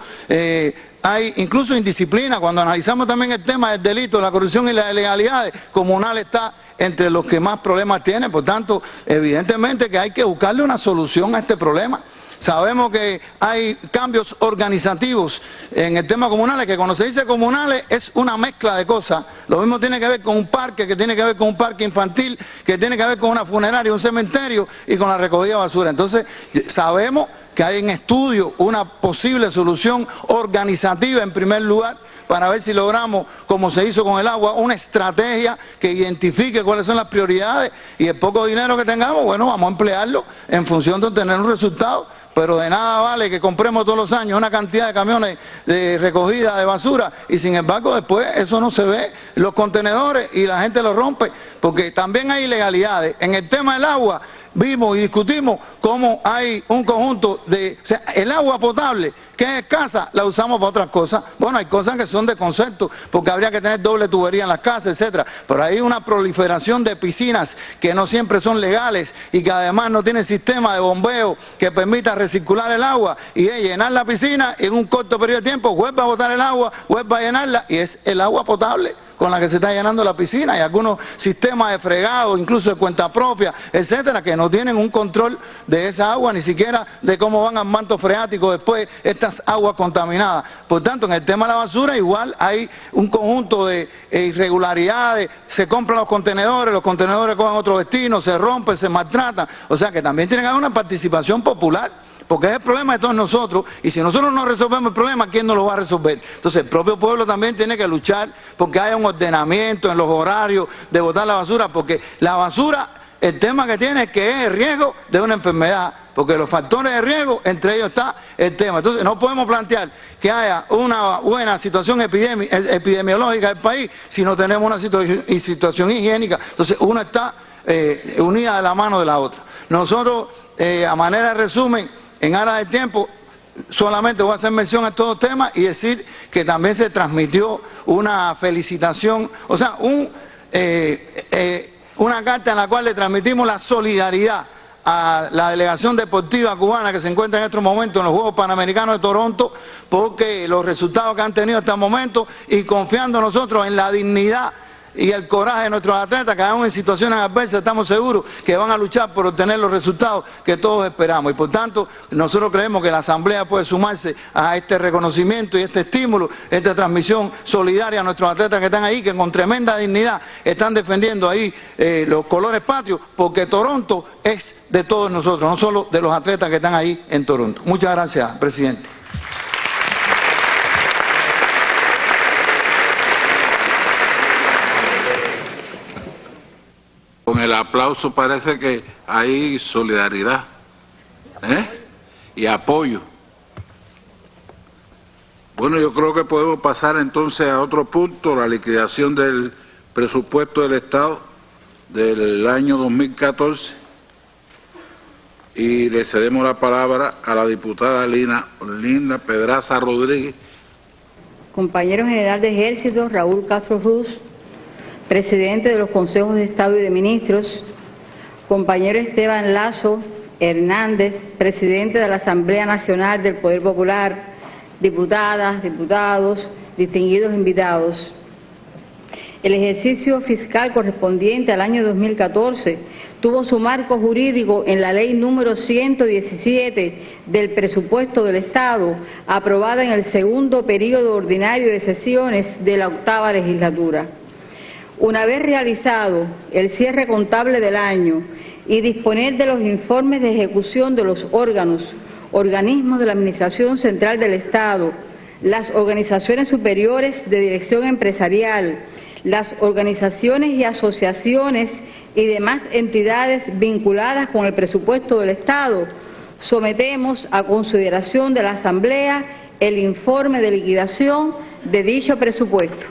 Hay incluso indisciplina. Cuando analizamos también el tema del delito, la corrupción y las ilegalidades, Comunal está entre los que más problemas tienen. Por tanto, evidentemente que hay que buscarle una solución a este problema. Sabemos que hay cambios organizativos en el tema comunales, que cuando se dice comunales es una mezcla de cosas. Lo mismo tiene que ver con un parque, que tiene que ver con un parque infantil, que tiene que ver con una funeraria, un cementerio y con la recogida de basura. Entonces, sabemos que hay en estudio una posible solución organizativa en primer lugar, para ver si logramos, como se hizo con el agua, una estrategia que identifique cuáles son las prioridades, y el poco dinero que tengamos, bueno, vamos a emplearlo en función de obtener un resultado. Pero de nada vale que compremos todos los años una cantidad de camiones de recogida de basura y sin embargo después eso no se ve, los contenedores, y la gente los rompe, porque también hay ilegalidades. En el tema del agua vimos y discutimos cómo hay un conjunto de... O sea, el agua potable, que es escasa, la usamos para otras cosas. Bueno, hay cosas que son de concepto, porque habría que tener doble tubería en las casas, etcétera. Pero hay una proliferación de piscinas que no siempre son legales y que además no tienen sistema de bombeo que permita recircular el agua, y es llenar la piscina y en un corto periodo de tiempo vuelve a botar el agua, vuelve a llenarla, y es el agua potable con la que se está llenando la piscina. Hay algunos sistemas de fregado, incluso de cuenta propia, etcétera, que no tienen un control de esa agua, ni siquiera de cómo van al manto freático después estas aguas contaminadas. Por tanto, en el tema de la basura igual hay un conjunto de irregularidades. Se compran los contenedores cogen otro destino, se rompen, se maltratan. O sea que también tiene que haber una participación popular, porque es el problema de todos nosotros, y si nosotros no resolvemos el problema, ¿quién nos lo va a resolver? Entonces el propio pueblo también tiene que luchar porque haya un ordenamiento en los horarios de botar la basura, porque la basura el tema que tiene es que es el riesgo de una enfermedad, porque los factores de riesgo, entre ellos está el tema. Entonces no podemos plantear que haya una buena situación epidemiológica del país si no tenemos una situación higiénica. Entonces una está unida de la mano de la otra. Nosotros, a manera de resumen, en aras del tiempo, solamente voy a hacer mención a estos dos temas y decir que también se transmitió una felicitación, o sea, una carta en la cual le transmitimos la solidaridad a la delegación deportiva cubana que se encuentra en estos momentos en los Juegos Panamericanos de Toronto, porque los resultados que han tenido hasta el momento, y confiando nosotros en la dignidad y el coraje de nuestros atletas, que aún en situaciones adversas estamos seguros que van a luchar por obtener los resultados que todos esperamos. Y por tanto, nosotros creemos que la Asamblea puede sumarse a este reconocimiento y este estímulo, esta transmisión solidaria a nuestros atletas que están ahí, que con tremenda dignidad están defendiendo ahí los colores patrios, porque Toronto es de todos nosotros, no solo de los atletas que están ahí en Toronto. Muchas gracias, presidente.
Con el aplauso parece que hay solidaridad y apoyo. Bueno, yo creo que podemos pasar entonces a otro punto, la liquidación del presupuesto del Estado del año 2014, y le cedemos la palabra a la diputada Linda Pedraza Rodríguez.
Compañero General de Ejército Raúl Castro Ruz, presidente de los Consejos de Estado y de Ministros, compañero Esteban Lazo Hernández, presidente de la Asamblea Nacional del Poder Popular, diputadas, diputados, distinguidos invitados. El ejercicio fiscal correspondiente al año 2014 tuvo su marco jurídico en la Ley número 117 del Presupuesto del Estado, aprobada en el segundo período ordinario de sesiones de la 8ª legislatura. Una vez realizado el cierre contable del año y disponer de los informes de ejecución de los organismos de la Administración Central del Estado, las organizaciones superiores de dirección empresarial, las organizaciones y asociaciones y demás entidades vinculadas con el presupuesto del Estado, sometemos a consideración de la Asamblea el informe de liquidación de dicho presupuesto.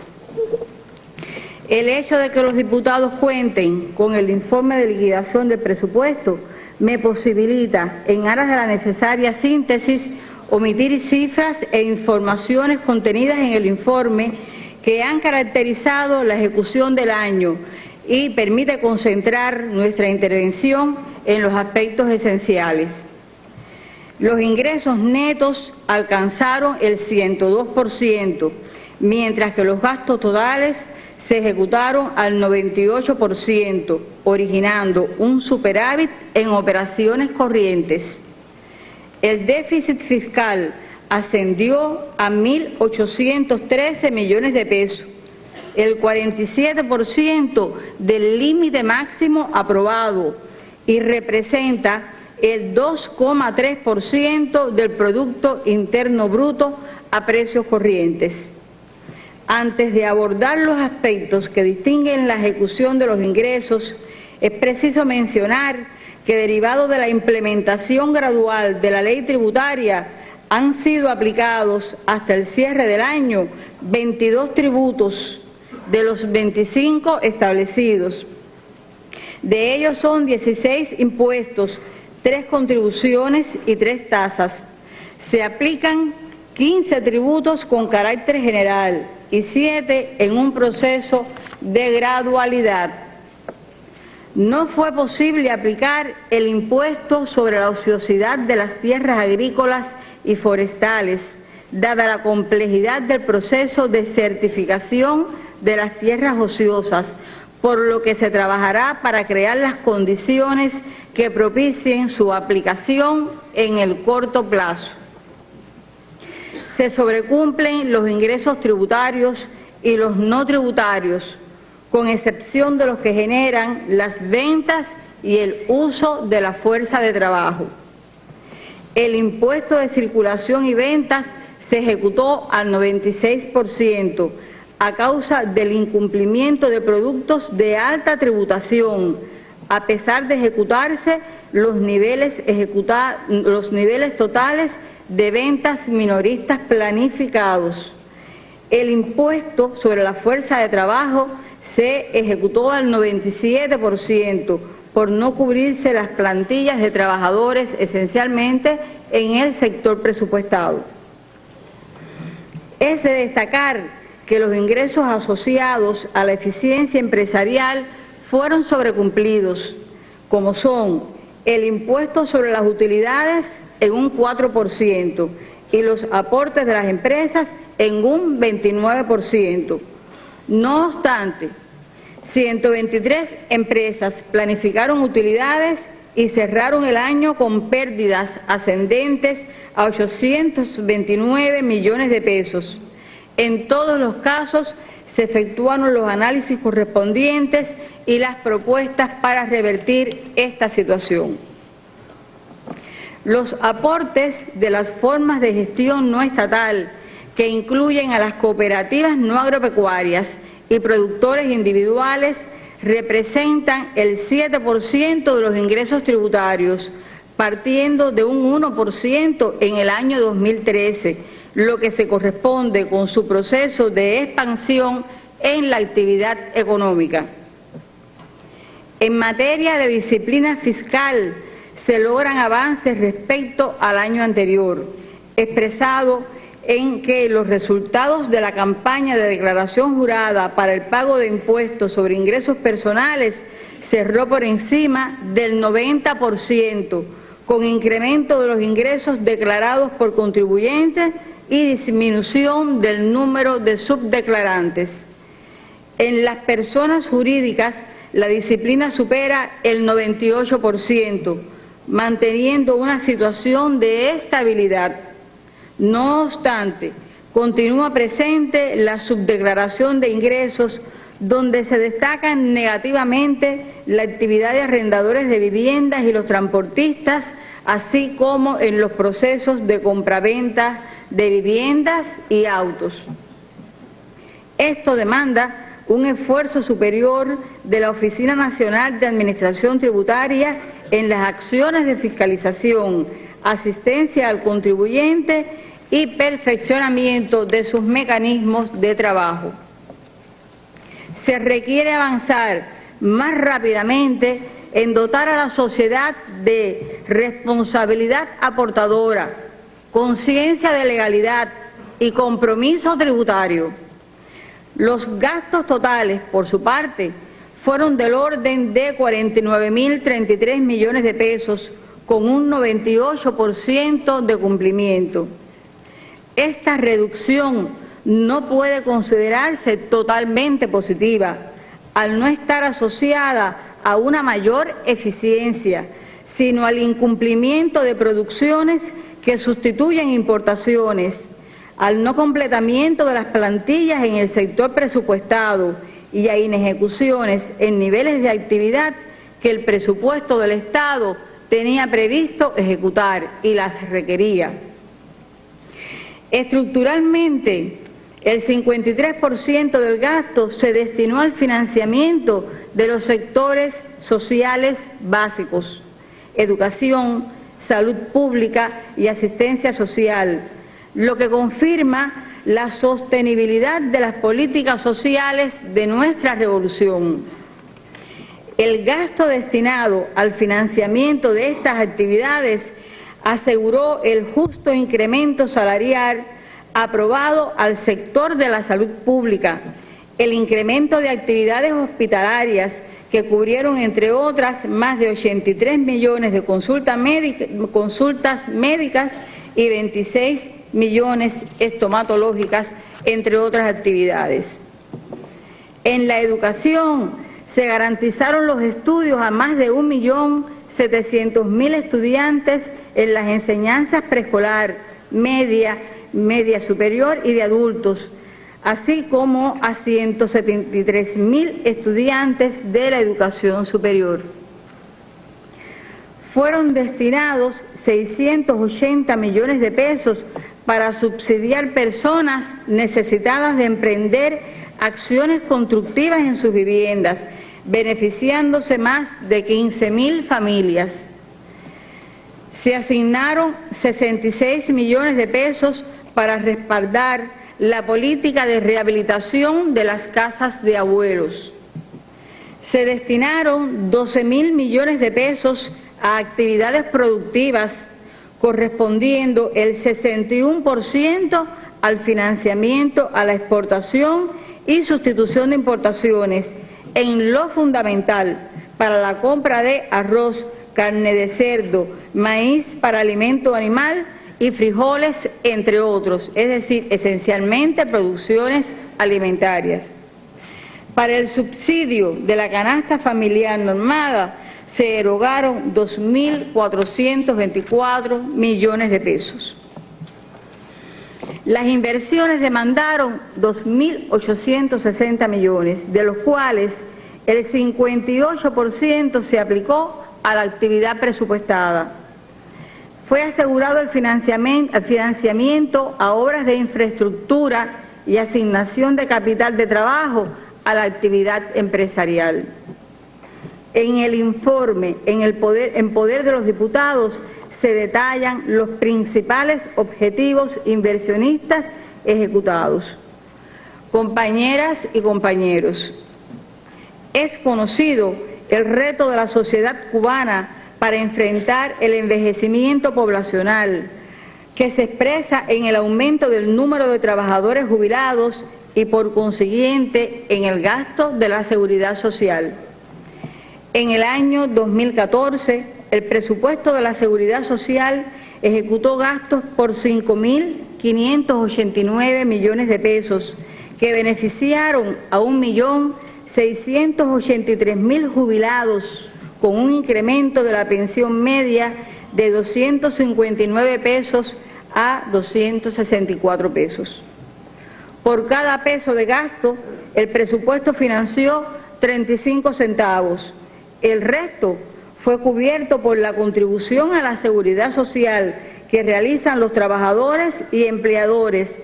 El hecho de que los diputados cuenten con el informe de liquidación del presupuesto me posibilita, en aras de la necesaria síntesis, omitir cifras e informaciones contenidas en el informe que han caracterizado la ejecución del año y permite concentrar nuestra intervención en los aspectos esenciales. Los ingresos netos alcanzaron el 102%, mientras que los gastos totales se ejecutaron al 98%, originando un superávit en operaciones corrientes. El déficit fiscal ascendió a 1.813 millones de pesos, el 47% del límite máximo aprobado, y representa el 2,3% del Producto Interno Bruto a precios corrientes. Antes de abordar los aspectos que distinguen la ejecución de los ingresos, es preciso mencionar que, derivado de la implementación gradual de la ley tributaria, han sido aplicados hasta el cierre del año 22 tributos de los 25 establecidos. De ellos son 16 impuestos, 3 contribuciones y 3 tasas. Se aplican 15 tributos con carácter general y 7 en un proceso de gradualidad. No fue posible aplicar el impuesto sobre la ociosidad de las tierras agrícolas y forestales, dada la complejidad del proceso de certificación de las tierras ociosas, por lo que se trabajará para crear las condiciones que propicien su aplicación en el corto plazo. Se sobrecumplen los ingresos tributarios y los no tributarios, con excepción de los que generan las ventas y el uso de la fuerza de trabajo. El impuesto de circulación y ventas se ejecutó al 96% a causa del incumplimiento de productos de alta tributación, a pesar de ejecutarse los niveles totales de ventas minoristas planificados. El impuesto sobre la fuerza de trabajo se ejecutó al 97% por no cubrirse las plantillas de trabajadores esencialmente en el sector presupuestado. Es de destacar que los ingresos asociados a la eficiencia empresarial fueron sobrecumplidos, como son el impuesto sobre las utilidades en un 4% y los aportes de las empresas en un 29%. No obstante, 123 empresas planificaron utilidades y cerraron el año con pérdidas ascendentes a 829 millones de pesos. En todos los casos se efectuaron los análisis correspondientes y las propuestas para revertir esta situación. Los aportes de las formas de gestión no estatal, que incluyen a las cooperativas no agropecuarias y productores individuales, representan el 7% de los ingresos tributarios, partiendo de un 1% en el año 2013, lo que se corresponde con su proceso de expansión en la actividad económica. En materia de disciplina fiscal, se logran avances respecto al año anterior, expresado en que los resultados de la campaña de declaración jurada para el pago de impuestos sobre ingresos personales cerró por encima del 90%, con incremento de los ingresos declarados por contribuyentes y disminución del número de subdeclarantes. En las personas jurídicas, la disciplina supera el 98%, manteniendo una situación de estabilidad. No obstante, continúa presente la subdeclaración de ingresos, donde se destacan negativamente la actividad de arrendadores de viviendas y los transportistas, así como en los procesos de compraventa de viviendas y autos. Esto demanda un esfuerzo superior de la Oficina Nacional de Administración Tributaria en las acciones de fiscalización, asistencia al contribuyente y perfeccionamiento de sus mecanismos de trabajo. Se requiere avanzar más rápidamente en dotar a la sociedad de responsabilidad aportadora, conciencia de legalidad y compromiso tributario. Los gastos totales, por su parte, fueron del orden de 49.033 millones de pesos, con un 98% de cumplimiento. Esta reducción no puede considerarse totalmente positiva, al no estar asociada a una mayor eficiencia, sino al incumplimiento de producciones que sustituyen importaciones, al no completamiento de las plantillas en el sector presupuestado y a inejecuciones en niveles de actividad que el presupuesto del Estado tenía previsto ejecutar y las requería. Estructuralmente, el 53% del gasto se destinó al financiamiento de los sectores sociales básicos: educación, salud pública y asistencia social, lo que confirma la sostenibilidad de las políticas sociales de nuestra revolución. El gasto destinado al financiamiento de estas actividades aseguró el justo incremento salarial aprobado al sector de la salud pública, el incremento de actividades hospitalarias que cubrieron, entre otras, más de 83 millones de consultas médicas y 26 millones estomatológicas, entre otras actividades. En la educación se garantizaron los estudios a más de 1.700.000 estudiantes en las enseñanzas preescolar, media superior y de adultos, así como a 173.000 estudiantes de la educación superior. Fueron destinados 680 millones de pesos para subsidiar personas necesitadas de emprender acciones constructivas en sus viviendas, beneficiándose más de 15.000 familias. Se asignaron 66 millones de pesos para respaldar la política de rehabilitación de las casas de abuelos. Se destinaron 12.000 millones de pesos a actividades productivas, correspondiendo el 61% al financiamiento a la exportación y sustitución de importaciones, en lo fundamental para la compra de arroz, carne de cerdo, maíz para alimento animal y frijoles, entre otros, es decir, esencialmente producciones alimentarias. Para el subsidio de la canasta familiar normada se erogaron 2.424 millones de pesos. Las inversiones demandaron 2.860 millones, de los cuales el 58% se aplicó a la actividad presupuestada. Fue asegurado el financiamiento a obras de infraestructura y asignación de capital de trabajo a la actividad empresarial. En el informe, en poder de los diputados, se detallan los principales objetivos inversionistas ejecutados. Compañeras y compañeros, es conocido el reto de la sociedad cubana para enfrentar el envejecimiento poblacional, que se expresa en el aumento del número de trabajadores jubilados y, por consiguiente, en el gasto de la seguridad social. En el año 2014, el presupuesto de la Seguridad Social ejecutó gastos por 5.589 millones de pesos, que beneficiaron a 1.683.000 jubilados, con un incremento de la pensión media de 259 pesos a 264 pesos. Por cada peso de gasto, el presupuesto financió 35 centavos. El resto fue cubierto por la contribución a la seguridad social que realizan los trabajadores y empleadores,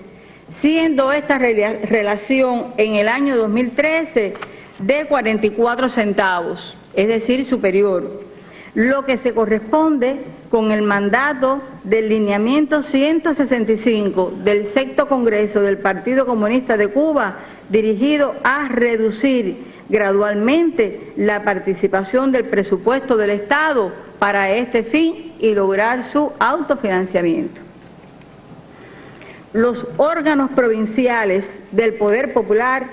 siendo esta relación en el año 2013 de 44 centavos, es decir, superior, lo que se corresponde con el mandato del lineamiento 165 del Sexto Congreso del Partido Comunista de Cuba, dirigido a reducir gradualmente la participación del presupuesto del Estado para este fin y lograr su autofinanciamiento. Los órganos provinciales del Poder Popular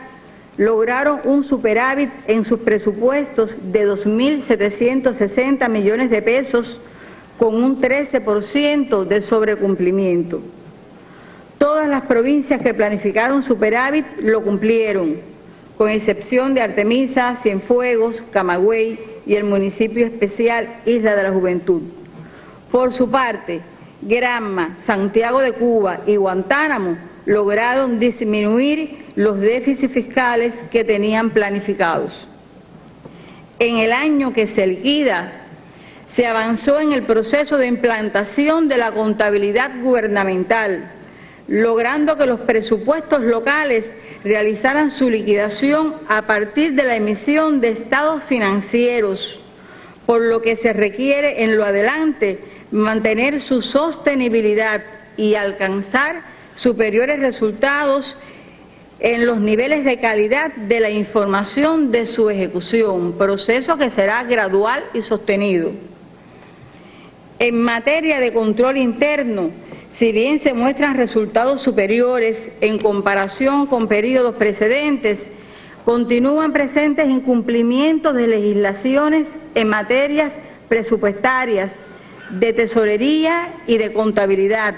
lograron un superávit en sus presupuestos de 2.760 millones de pesos, con un 13% de sobrecumplimiento. Todas las provincias que planificaron superávit lo cumplieron, con excepción de Artemisa, Cienfuegos, Camagüey y el municipio especial Isla de la Juventud. Por su parte, Granma, Santiago de Cuba y Guantánamo lograron disminuir los déficits fiscales que tenían planificados. En el año que se liquida, se avanzó en el proceso de implantación de la contabilidad gubernamental, logrando que los presupuestos locales realizaran su liquidación a partir de la emisión de estados financieros, por lo que se requiere en lo adelante mantener su sostenibilidad y alcanzar superiores resultados en los niveles de calidad de la información de su ejecución, proceso que será gradual y sostenido. En materia de control interno, si bien se muestran resultados superiores en comparación con periodos precedentes, continúan presentes incumplimientos de legislaciones en materias presupuestarias, de tesorería y de contabilidad,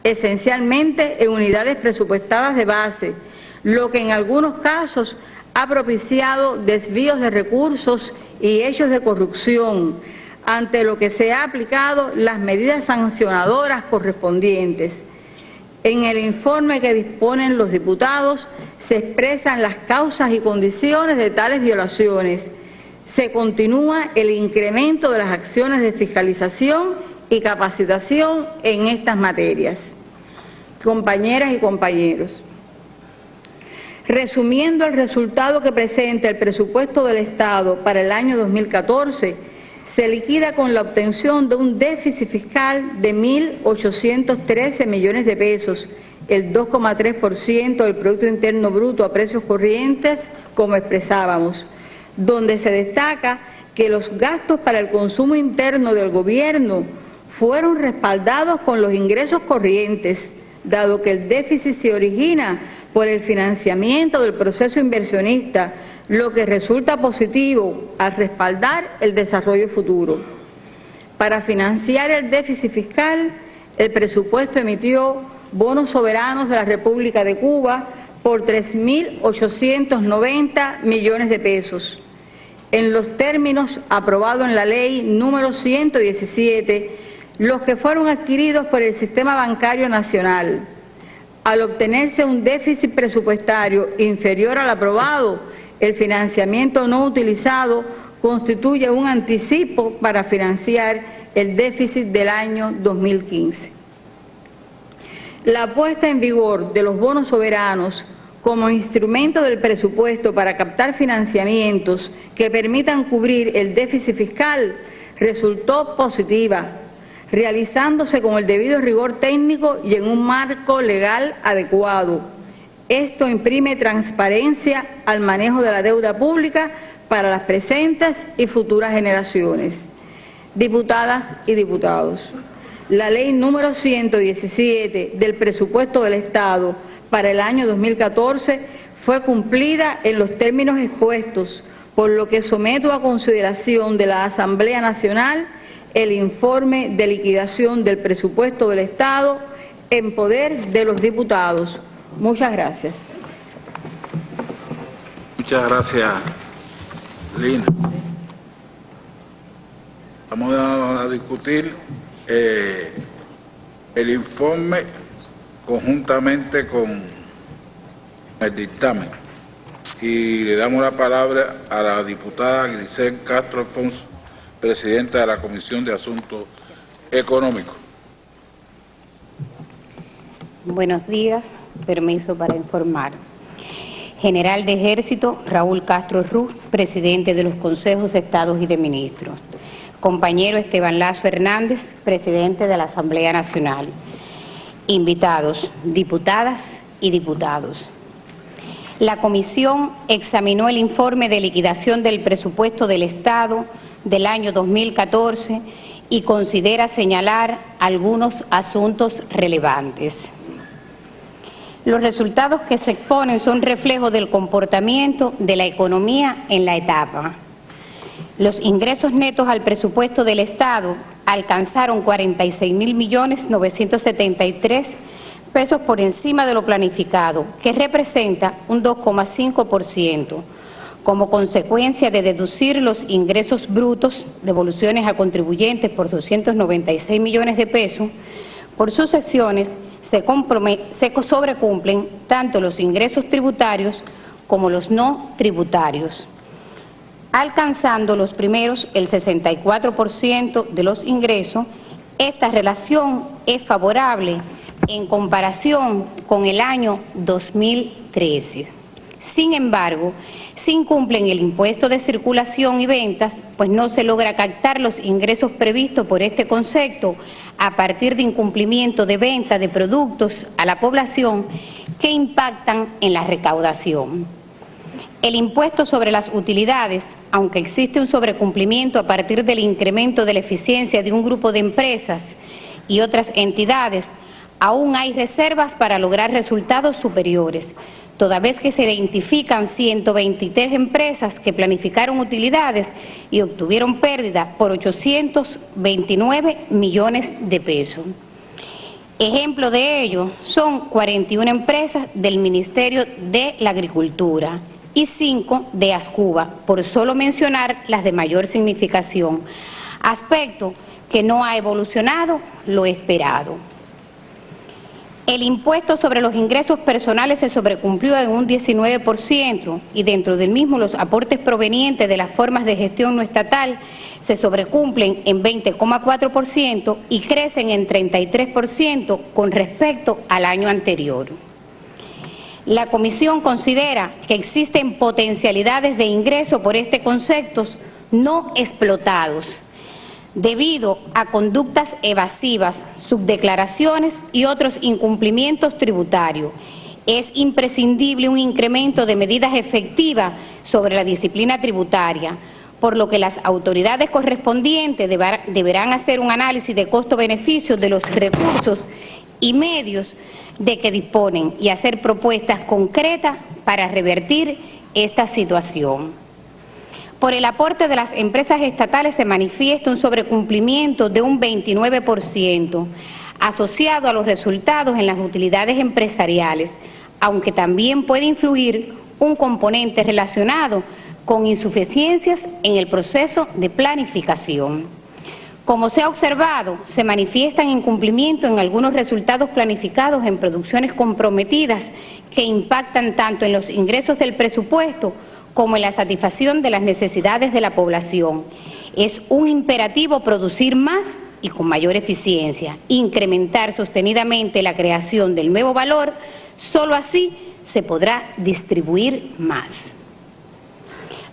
esencialmente en unidades presupuestadas de base, lo que en algunos casos ha propiciado desvíos de recursos y hechos de corrupción, ante lo que se ha aplicado las medidas sancionadoras correspondientes. En el informe que disponen los diputados se expresan las causas y condiciones de tales violaciones. Se continúa el incremento de las acciones de fiscalización y capacitación en estas materias. Compañeras y compañeros, Resumiendo el resultado que presenta el presupuesto del Estado para el año 2014, se liquida con la obtención de un déficit fiscal de 1.813 millones de pesos, el 2,3% del Producto Interno Bruto a precios corrientes, como expresábamos, donde se destaca que los gastos para el consumo interno del gobierno fueron respaldados con los ingresos corrientes, dado que el déficit se origina por el financiamiento del proceso inversionista, lo que resulta positivo al respaldar el desarrollo futuro. Para financiar el déficit fiscal, el presupuesto emitió bonos soberanos de la República de Cuba por 3.890 millones de pesos, en los términos aprobados en la ley número 117, los que fueron adquiridos por el Sistema Bancario Nacional. Al obtenerse un déficit presupuestario inferior al aprobado, el financiamiento no utilizado constituye un anticipo para financiar el déficit del año 2015. La puesta en vigor de los bonos soberanos como instrumento del presupuesto para captar financiamientos que permitan cubrir el déficit fiscal resultó positiva, realizándose con el debido rigor técnico y en un marco legal adecuado. Esto imprime transparencia al manejo de la deuda pública para las presentes y futuras generaciones. Diputadas y diputados, la ley número 117 del presupuesto del Estado para el año 2014 fue cumplida en los términos expuestos, por lo que someto a consideración de la Asamblea Nacional el informe de liquidación del presupuesto del Estado en poder de los diputados. Muchas gracias.
Muchas gracias, Lina. Vamos a discutir el informe conjuntamente con el dictamen. Y le damos la palabra a la diputada Grisel Castro Alfonso, presidenta de la Comisión de Asuntos Económicos.
Buenos días, permiso para informar. General de Ejército Raúl Castro Ruz, presidente de los Consejos de Estados y de Ministros. Compañero Esteban Lazo Hernández, presidente de la Asamblea Nacional. Invitados, diputadas y diputados. La comisión examinó el informe de liquidación del presupuesto del Estado del año 2014 y considera señalar algunos asuntos relevantes. Los resultados que se exponen son reflejo del comportamiento de la economía en la etapa. Los ingresos netos al presupuesto del Estado alcanzaron 46.973 pesos por encima de lo planificado, que representa un 2,5%, como consecuencia de deducir los ingresos brutos, devoluciones a contribuyentes por 296 millones de pesos. Por sus secciones se sobrecumplen tanto los ingresos tributarios como los no tributarios, alcanzando los primeros el 64% de los ingresos. Esta relación es favorable en comparación con el año 2013. Sin embargo, se incumplen el impuesto de circulación y ventas, pues no se logra captar los ingresos previstos por este concepto a partir de incumplimiento de venta de productos a la población que impactan en la recaudación. El impuesto sobre las utilidades, aunque existe un sobrecumplimiento a partir del incremento de la eficiencia de un grupo de empresas y otras entidades, aún hay reservas para lograr resultados superiores, toda vez que se identifican 123 empresas que planificaron utilidades y obtuvieron pérdida por 829 millones de pesos. Ejemplo de ello son 41 empresas del Ministerio de la Agricultura y 5 de Ascuba, por solo mencionar las de mayor significación, aspecto que no ha evolucionado lo esperado. El impuesto sobre los ingresos personales se sobrecumplió en un 19% y dentro del mismo los aportes provenientes de las formas de gestión no estatal se sobrecumplen en 20,4% y crecen en 33% con respecto al año anterior. La Comisión considera que existen potencialidades de ingreso por este concepto no explotados, debido a conductas evasivas, subdeclaraciones y otros incumplimientos tributarios. Es imprescindible un incremento de medidas efectivas sobre la disciplina tributaria, por lo que las autoridades correspondientes deberán hacer un análisis de costo-beneficio de los recursos y medios de que disponen y hacer propuestas concretas para revertir esta situación. Por el aporte de las empresas estatales se manifiesta un sobrecumplimiento de un 29%, asociado a los resultados en las utilidades empresariales, aunque también puede influir un componente relacionado con insuficiencias en el proceso de planificación. Como se ha observado, se manifiestan incumplimientos en algunos resultados planificados en producciones comprometidas que impactan tanto en los ingresos del presupuesto como en la satisfacción de las necesidades de la población. Es un imperativo producir más y con mayor eficiencia, incrementar sostenidamente la creación del nuevo valor, solo así se podrá distribuir más.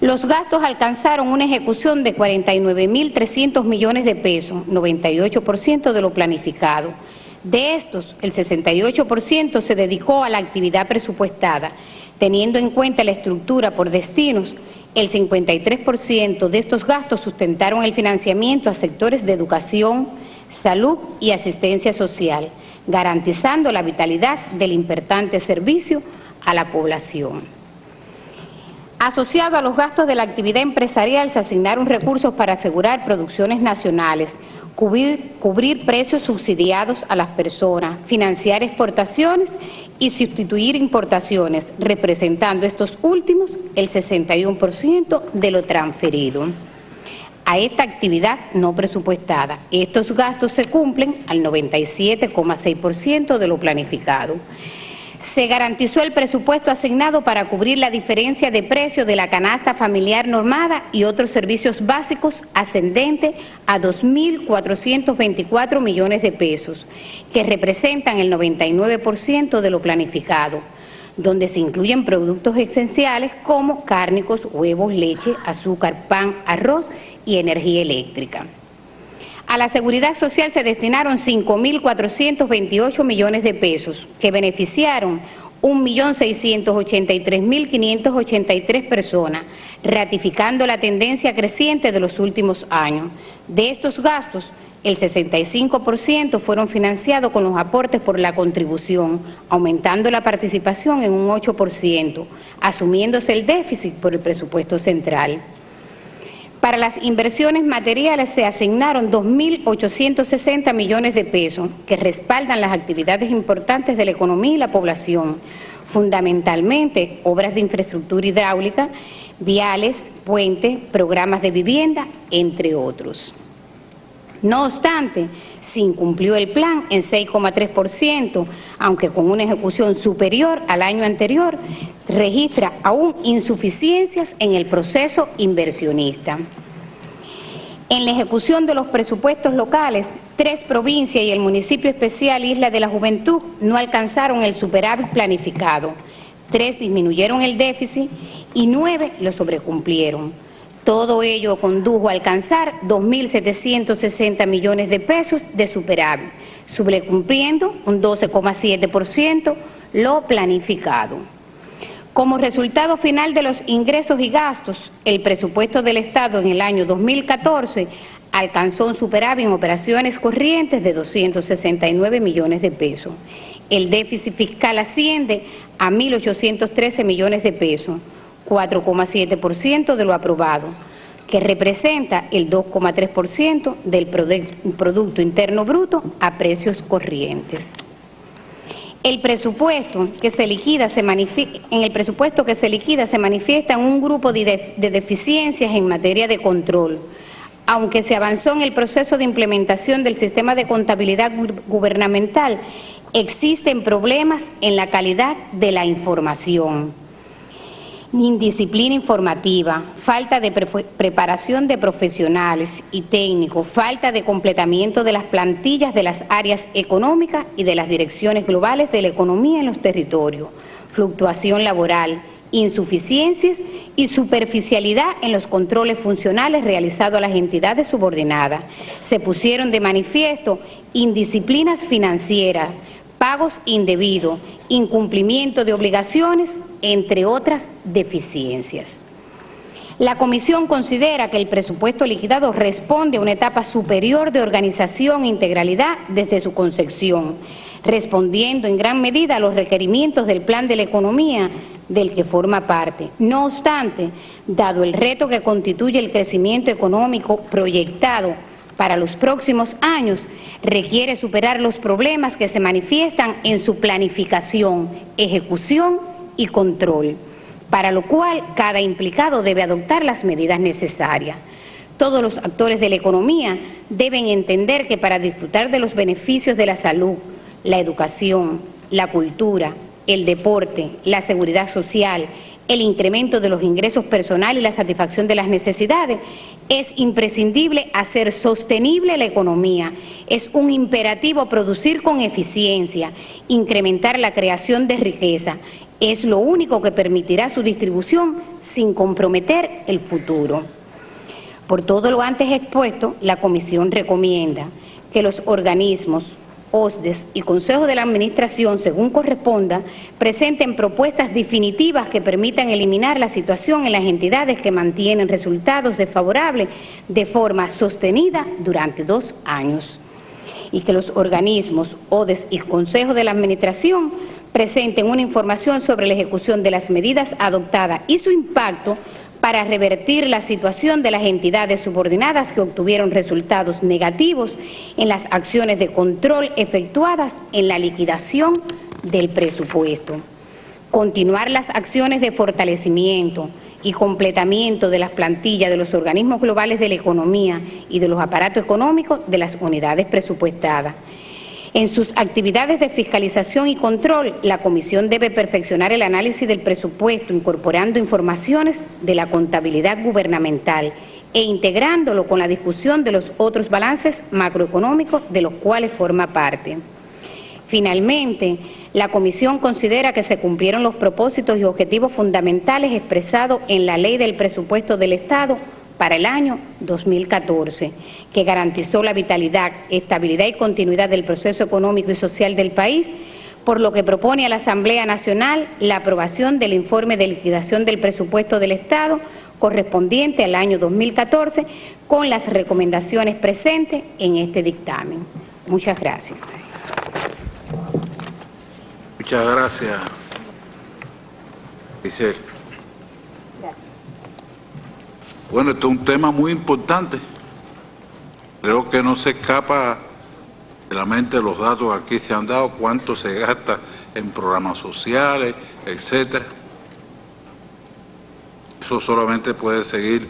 Los gastos alcanzaron una ejecución de 49.300 millones de pesos, 98% de lo planificado. De estos, el 68% se dedicó a la actividad presupuestada. Teniendo en cuenta la estructura por destinos, el 53% de estos gastos sustentaron el financiamiento a sectores de educación, salud y asistencia social, garantizando la vitalidad del importante servicio a la población. Asociado a los gastos de la actividad empresarial se asignaron recursos para asegurar producciones nacionales, cubrir precios subsidiados a las personas, financiar exportaciones y sustituir importaciones, representando estos últimos el 61% de lo transferido a esta actividad no presupuestada. Estos gastos se cumplen al 97,6% de lo planificado. Se garantizó el presupuesto asignado para cubrir la diferencia de precio de la canasta familiar normada y otros servicios básicos ascendente a 2.424 millones de pesos, que representan el 99% de lo planificado, donde se incluyen productos esenciales como cárnicos, huevos, leche, azúcar, pan, arroz y energía eléctrica. A la Seguridad Social se destinaron 5.428 millones de pesos, que beneficiaron 1.683.583 personas, ratificando la tendencia creciente de los últimos años. De estos gastos, el 65% fueron financiados con los aportes por la contribución, aumentando la participación en un 8%, asumiéndose el déficit por el presupuesto central. Para las inversiones materiales se asignaron 2.860 millones de pesos que respaldan las actividades importantes de la economía y la población, fundamentalmente obras de infraestructura hidráulica, viales, puentes, programas de vivienda, entre otros. No obstante, se incumplió el plan en 6,3%, aunque con una ejecución superior al año anterior, registra aún insuficiencias en el proceso inversionista. En la ejecución de los presupuestos locales, 3 provincias y el municipio especial Isla de la Juventud no alcanzaron el superávit planificado, 3 disminuyeron el déficit y 9 lo sobrecumplieron. Todo ello condujo a alcanzar 2.760 millones de pesos de superávit, sobrecumpliendo un 12,7% lo planificado. Como resultado final de los ingresos y gastos, el presupuesto del Estado en el año 2014 alcanzó un superávit en operaciones corrientes de 269 millones de pesos. El déficit fiscal asciende a 1.813 millones de pesos, 4,7% de lo aprobado, que representa el 2,3% del Producto Interno Bruto a precios corrientes. En el presupuesto que se liquida se manifiesta en un grupo de deficiencias en materia de control. Aunque se avanzó en el proceso de implementación del sistema de contabilidad gubernamental, existen problemas en la calidad de la información. Indisciplina informativa, falta de preparación de profesionales y técnicos, falta de completamiento de las plantillas de las áreas económicas y de las direcciones globales de la economía en los territorios, fluctuación laboral, insuficiencias y superficialidad en los controles funcionales realizados a las entidades subordinadas. Se pusieron de manifiesto indisciplinas financieras, pagos indebidos, incumplimiento de obligaciones, entre otras deficiencias. La Comisión considera que el presupuesto liquidado responde a una etapa superior de organización e integralidad desde su concepción, respondiendo en gran medida a los requerimientos del Plan de la Economía del que forma parte. No obstante, dado el reto que constituye el crecimiento económico proyectado para los próximos años, requiere superar los problemas que se manifiestan en su planificación, ejecución y control, para lo cual cada implicado debe adoptar las medidas necesarias. Todos los actores de la economía deben entender que para disfrutar de los beneficios de la salud, la educación, la cultura, el deporte, la seguridad social, el incremento de los ingresos personales y la satisfacción de las necesidades, es imprescindible hacer sostenible la economía. Es un imperativo producir con eficiencia, incrementar la creación de riqueza. Es lo único que permitirá su distribución sin comprometer el futuro. Por todo lo antes expuesto, la Comisión recomienda que los organismos, OSDEs y Consejo de la Administración, según corresponda, presenten propuestas definitivas que permitan eliminar la situación en las entidades que mantienen resultados desfavorables de forma sostenida durante 2 años. Y que los organismos, OSDEs y Consejo de la Administración presenten una información sobre la ejecución de las medidas adoptadas y su impacto para revertir la situación de las entidades subordinadas que obtuvieron resultados negativos en las acciones de control efectuadas en la liquidación del presupuesto. Continuar las acciones de fortalecimiento y completamiento de las plantillas de los organismos globales de la economía y de los aparatos económicos de las unidades presupuestadas. En sus actividades de fiscalización y control, la Comisión debe perfeccionar el análisis del presupuesto, incorporando informaciones de la contabilidad gubernamental e integrándolo con la discusión de los otros balances macroeconómicos de los cuales forma parte. Finalmente, la Comisión considera que se cumplieron los propósitos y objetivos fundamentales expresados en la Ley del Presupuesto del Estado para el año 2014, que garantizó la vitalidad, estabilidad y continuidad del proceso económico y social del país, por lo que propone a la Asamblea Nacional la aprobación del informe de liquidación del presupuesto del Estado correspondiente al año 2014, con las recomendaciones presentes en este dictamen. Muchas gracias.
Muchas gracias, Giselle. Bueno, esto es un tema muy importante. Creo que no se escapa de la mente de los datos que aquí se han dado, cuánto se gasta en programas sociales, etcétera. Eso solamente puede seguir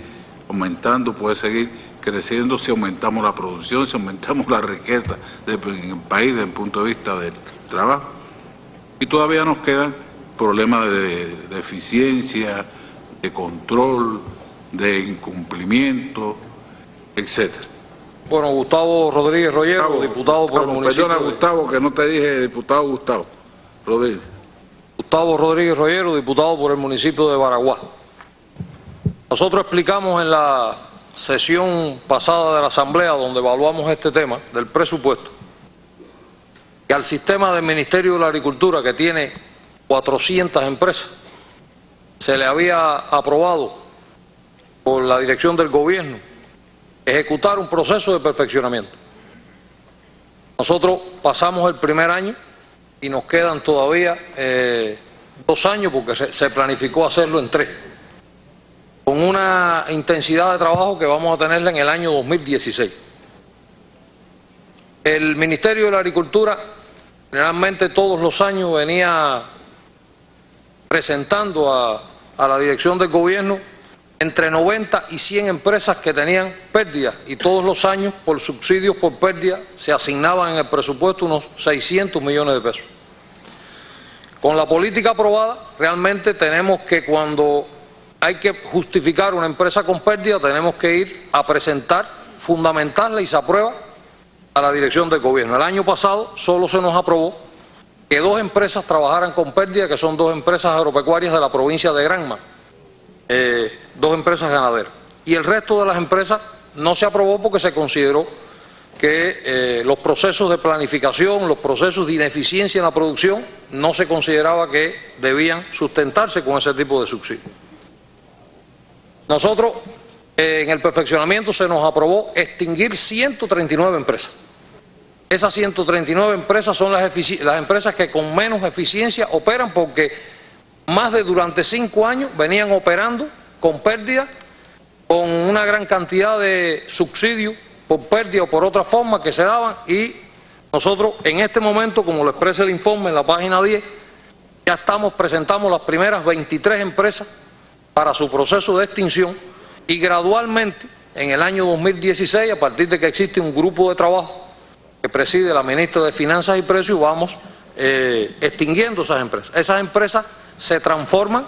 aumentando, puede seguir creciendo si aumentamos la producción, si aumentamos la riqueza en el país desde el punto de vista del trabajo. Y todavía nos quedan problemas de eficiencia, de control, de incumplimiento, etcétera.
Bueno, Gustavo Rodríguez Royero, diputado por el municipio.
Perdona, Gustavo, que no te dije diputado Gustavo Rodríguez.
Gustavo Rodríguez Royero, diputado por el municipio de Baraguá. Nosotros explicamos en la sesión pasada de la Asamblea, donde evaluamos este tema del presupuesto, que al sistema del Ministerio de la Agricultura, que tiene 400 empresas, se le había aprobado por la dirección del gobierno ejecutar un proceso de perfeccionamiento. Nosotros pasamos el primer año y nos quedan todavía 2 años, porque se planificó hacerlo en 3, con una intensidad de trabajo que vamos a tenerla en el año 2016. El Ministerio de la Agricultura generalmente todos los años venía presentando a la dirección del gobierno entre 90 y 100 empresas que tenían pérdidas, y todos los años por subsidios por pérdida se asignaban en el presupuesto unos 600 millones de pesos. Con la política aprobada, realmente tenemos que, cuando hay que justificar una empresa con pérdida, tenemos que ir a presentar, fundamentarla, y se aprueba a la dirección del gobierno. El año pasado solo se nos aprobó
que 2 empresas trabajaran con pérdida, que son 2 empresas agropecuarias de la provincia de Granma, 2 empresas ganaderas. Y el resto de las empresas no se aprobó porque se consideró que los procesos de planificación, los procesos de ineficiencia en la producción, no se consideraba que debían sustentarse con ese tipo de subsidios. Nosotros, en el perfeccionamiento se nos aprobó extinguir 139 empresas. Esas 139 empresas son las empresas que con menos eficiencia operan, porque más de durante 5 años venían operando con pérdida, con una gran cantidad de subsidios por pérdida o por otra forma que se daban, y nosotros en este momento, como lo expresa el informe en la página 10, ya presentamos las primeras 23 empresas para su proceso de extinción, y gradualmente en el año 2016, a partir de que existe un grupo de trabajo que preside la ministra de Finanzas y Precios, vamos extinguiendo esas empresas. Esas empresas se transforman,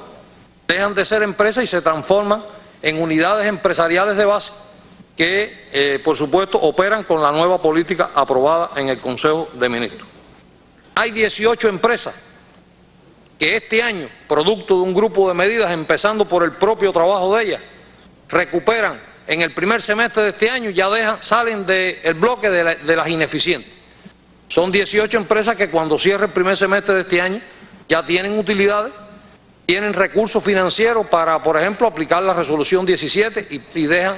dejan de ser empresas y se transforman en unidades empresariales de base que, por supuesto, operan con la nueva política aprobada en el Consejo de Ministros. Hay 18 empresas que este año, producto de un grupo de medidas, empezando por el propio trabajo de ellas, recuperan en el primer semestre de este año, ya salen del bloque de las ineficientes. Son 18 empresas que cuando cierre el primer semestre de este año ya tienen utilidades, tienen recursos financieros para, por ejemplo, aplicar la resolución 17 y dejan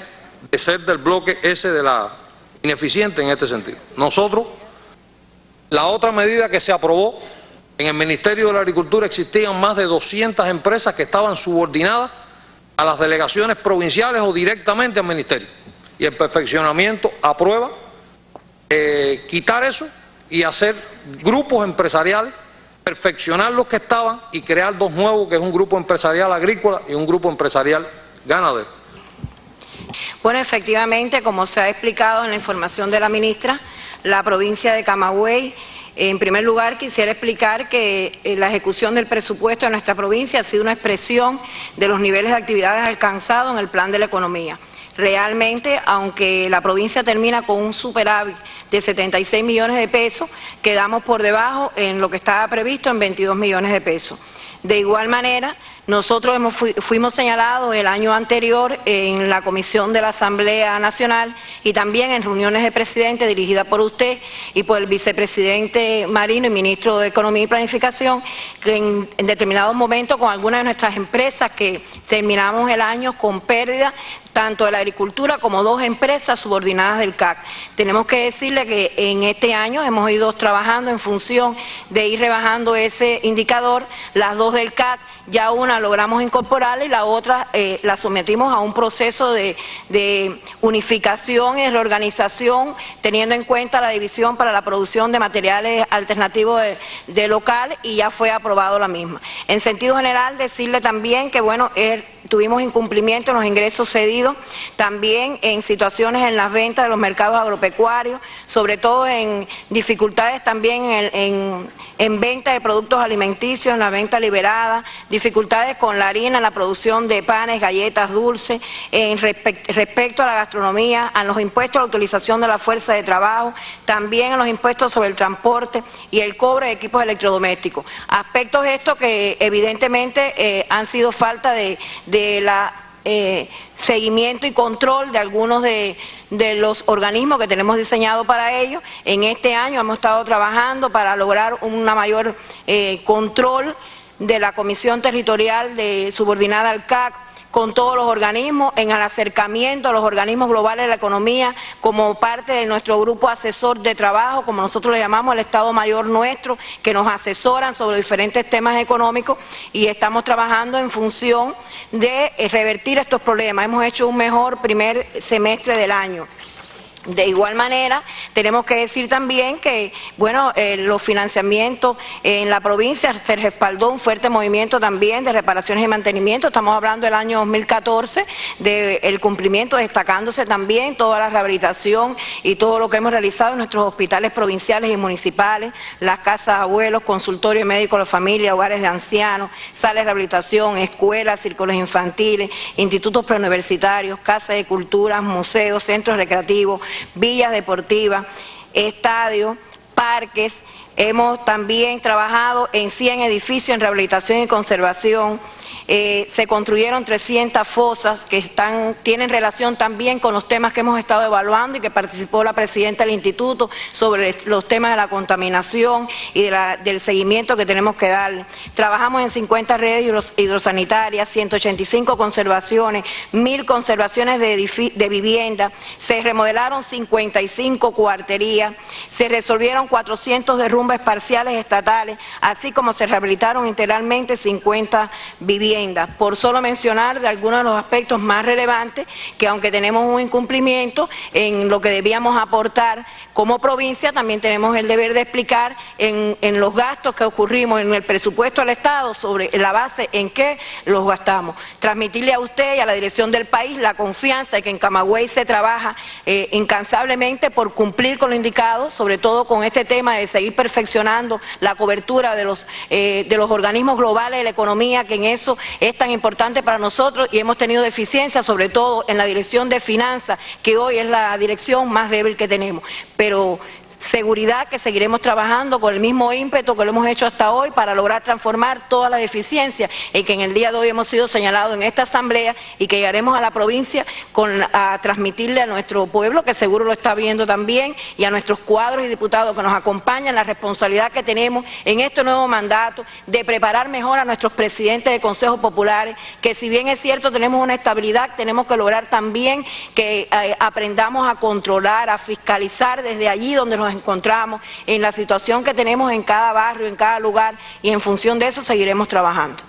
de ser del bloque ese de la ineficiente en este sentido. Nosotros, la otra medida que se aprobó en el Ministerio de la Agricultura, existían más de 200 empresas que estaban subordinadas a las delegaciones provinciales o directamente al Ministerio. Y el perfeccionamiento aprueba quitar eso y hacer grupos empresariales, perfeccionar los que estaban y crear 2 nuevos, que es un grupo empresarial agrícola y un grupo empresarial ganadero.
Bueno, efectivamente, como se ha explicado en la información de la ministra, la provincia de Camagüey, en primer lugar quisiera explicar que la ejecución del presupuesto de nuestra provincia ha sido una expresión de los niveles de actividades alcanzados en el plan de la economía. Realmente, aunque la provincia termina con un superávit de 76 millones de pesos, quedamos por debajo en lo que estaba previsto en 22 millones de pesos. De igual manera, nosotros fuimos señalados el año anterior en la comisión de la Asamblea Nacional y también en reuniones de presidente dirigidas por usted y por el vicepresidente Marino y ministro de Economía y Planificación, que en determinados momentos con algunas de nuestras empresas que terminamos el año con pérdida, tanto de la agricultura como 2 empresas subordinadas del CAC. Tenemos que decirle que en este año hemos ido trabajando en función de ir rebajando ese indicador. Las 2 del CAC, ya una logramos incorporarla y la otra la sometimos a un proceso de unificación y reorganización, teniendo en cuenta la división para la producción de materiales alternativos de local, y ya fue aprobado la misma. En sentido general, decirle también que, bueno, tuvimos incumplimiento en los ingresos cedidos, también en situaciones en las ventas de los mercados agropecuarios, sobre todo en dificultades también en venta de productos alimenticios, en la venta liberada, dificultades con la harina, en la producción de panes, galletas, dulces, respecto a la gastronomía, a los impuestos a la utilización de la fuerza de trabajo, también a los impuestos sobre el transporte y el cobre de equipos electrodomésticos. Aspectos estos que evidentemente han sido falta de la seguimiento y control de algunos de los organismos que tenemos diseñados para ello. En este año hemos estado trabajando para lograr una mayor control de la Comisión Territorial subordinada al CAC con todos los organismos, en el acercamiento a los organismos globales de la economía como parte de nuestro grupo asesor de trabajo, como nosotros le llamamos, el Estado Mayor nuestro, que nos asesoran sobre diferentes temas económicos, y estamos trabajando en función de revertir estos problemas. Hemos hecho un mejor primer semestre del año. De igual manera, tenemos que decir también que, bueno, los financiamientos en la provincia se respaldó un fuerte movimiento también de reparaciones y mantenimiento. Estamos hablando del año 2014, del cumplimiento, destacándose también toda la rehabilitación y todo lo que hemos realizado en nuestros hospitales provinciales y municipales, las casas de abuelos, consultorios médicos de la familia, hogares de ancianos, salas de rehabilitación, escuelas, círculos infantiles, institutos preuniversitarios, casas de cultura, museos, centros recreativos, villas deportivas, estadios, parques,
Hemos también trabajado en 100 edificios en rehabilitación y conservación. Se construyeron 300 fosas que tienen relación también con los temas que hemos estado evaluando y que participó la presidenta del instituto sobre los temas de la contaminación y del seguimiento que tenemos que darle. Trabajamos en 50 redes hidrosanitarias, 185 conservaciones, 1000 conservaciones de vivienda, se remodelaron 55 cuarterías, se resolvieron 400 derrumbes parciales estatales, así como se rehabilitaron integralmente 50 viviendas. Por solo mencionar de algunos de los aspectos más relevantes, que aunque tenemos un incumplimiento en lo que debíamos aportar como provincia, también tenemos el deber de explicar en los gastos que ocurrimos en el presupuesto del Estado, sobre la base en que los gastamos. Transmitirle a usted y a la dirección del país la confianza de que en Camagüey se trabaja incansablemente por cumplir con lo indicado, sobre todo con este tema de seguir perfeccionando la cobertura de los organismos globales de la economía, que en eso es tan importante para nosotros, y hemos tenido deficiencias sobre todo en la dirección de finanzas, que hoy es la dirección más débil que tenemos, pero seguridad que seguiremos trabajando con el mismo ímpetu que lo hemos hecho hasta hoy para lograr transformar todas las deficiencias y que en el día de hoy hemos sido señalados en esta asamblea, y que llegaremos a la provincia a transmitirle a nuestro pueblo, que seguro lo está viendo también, y a nuestros cuadros y diputados que nos acompañan, la responsabilidad que tenemos en este nuevo mandato de preparar mejor a nuestros presidentes de consejos populares, que si bien es cierto tenemos una estabilidad, tenemos que lograr también que aprendamos a controlar, a fiscalizar desde allí donde nos encontramos, en la situación que tenemos en cada barrio, en cada lugar, y en función de eso seguiremos trabajando.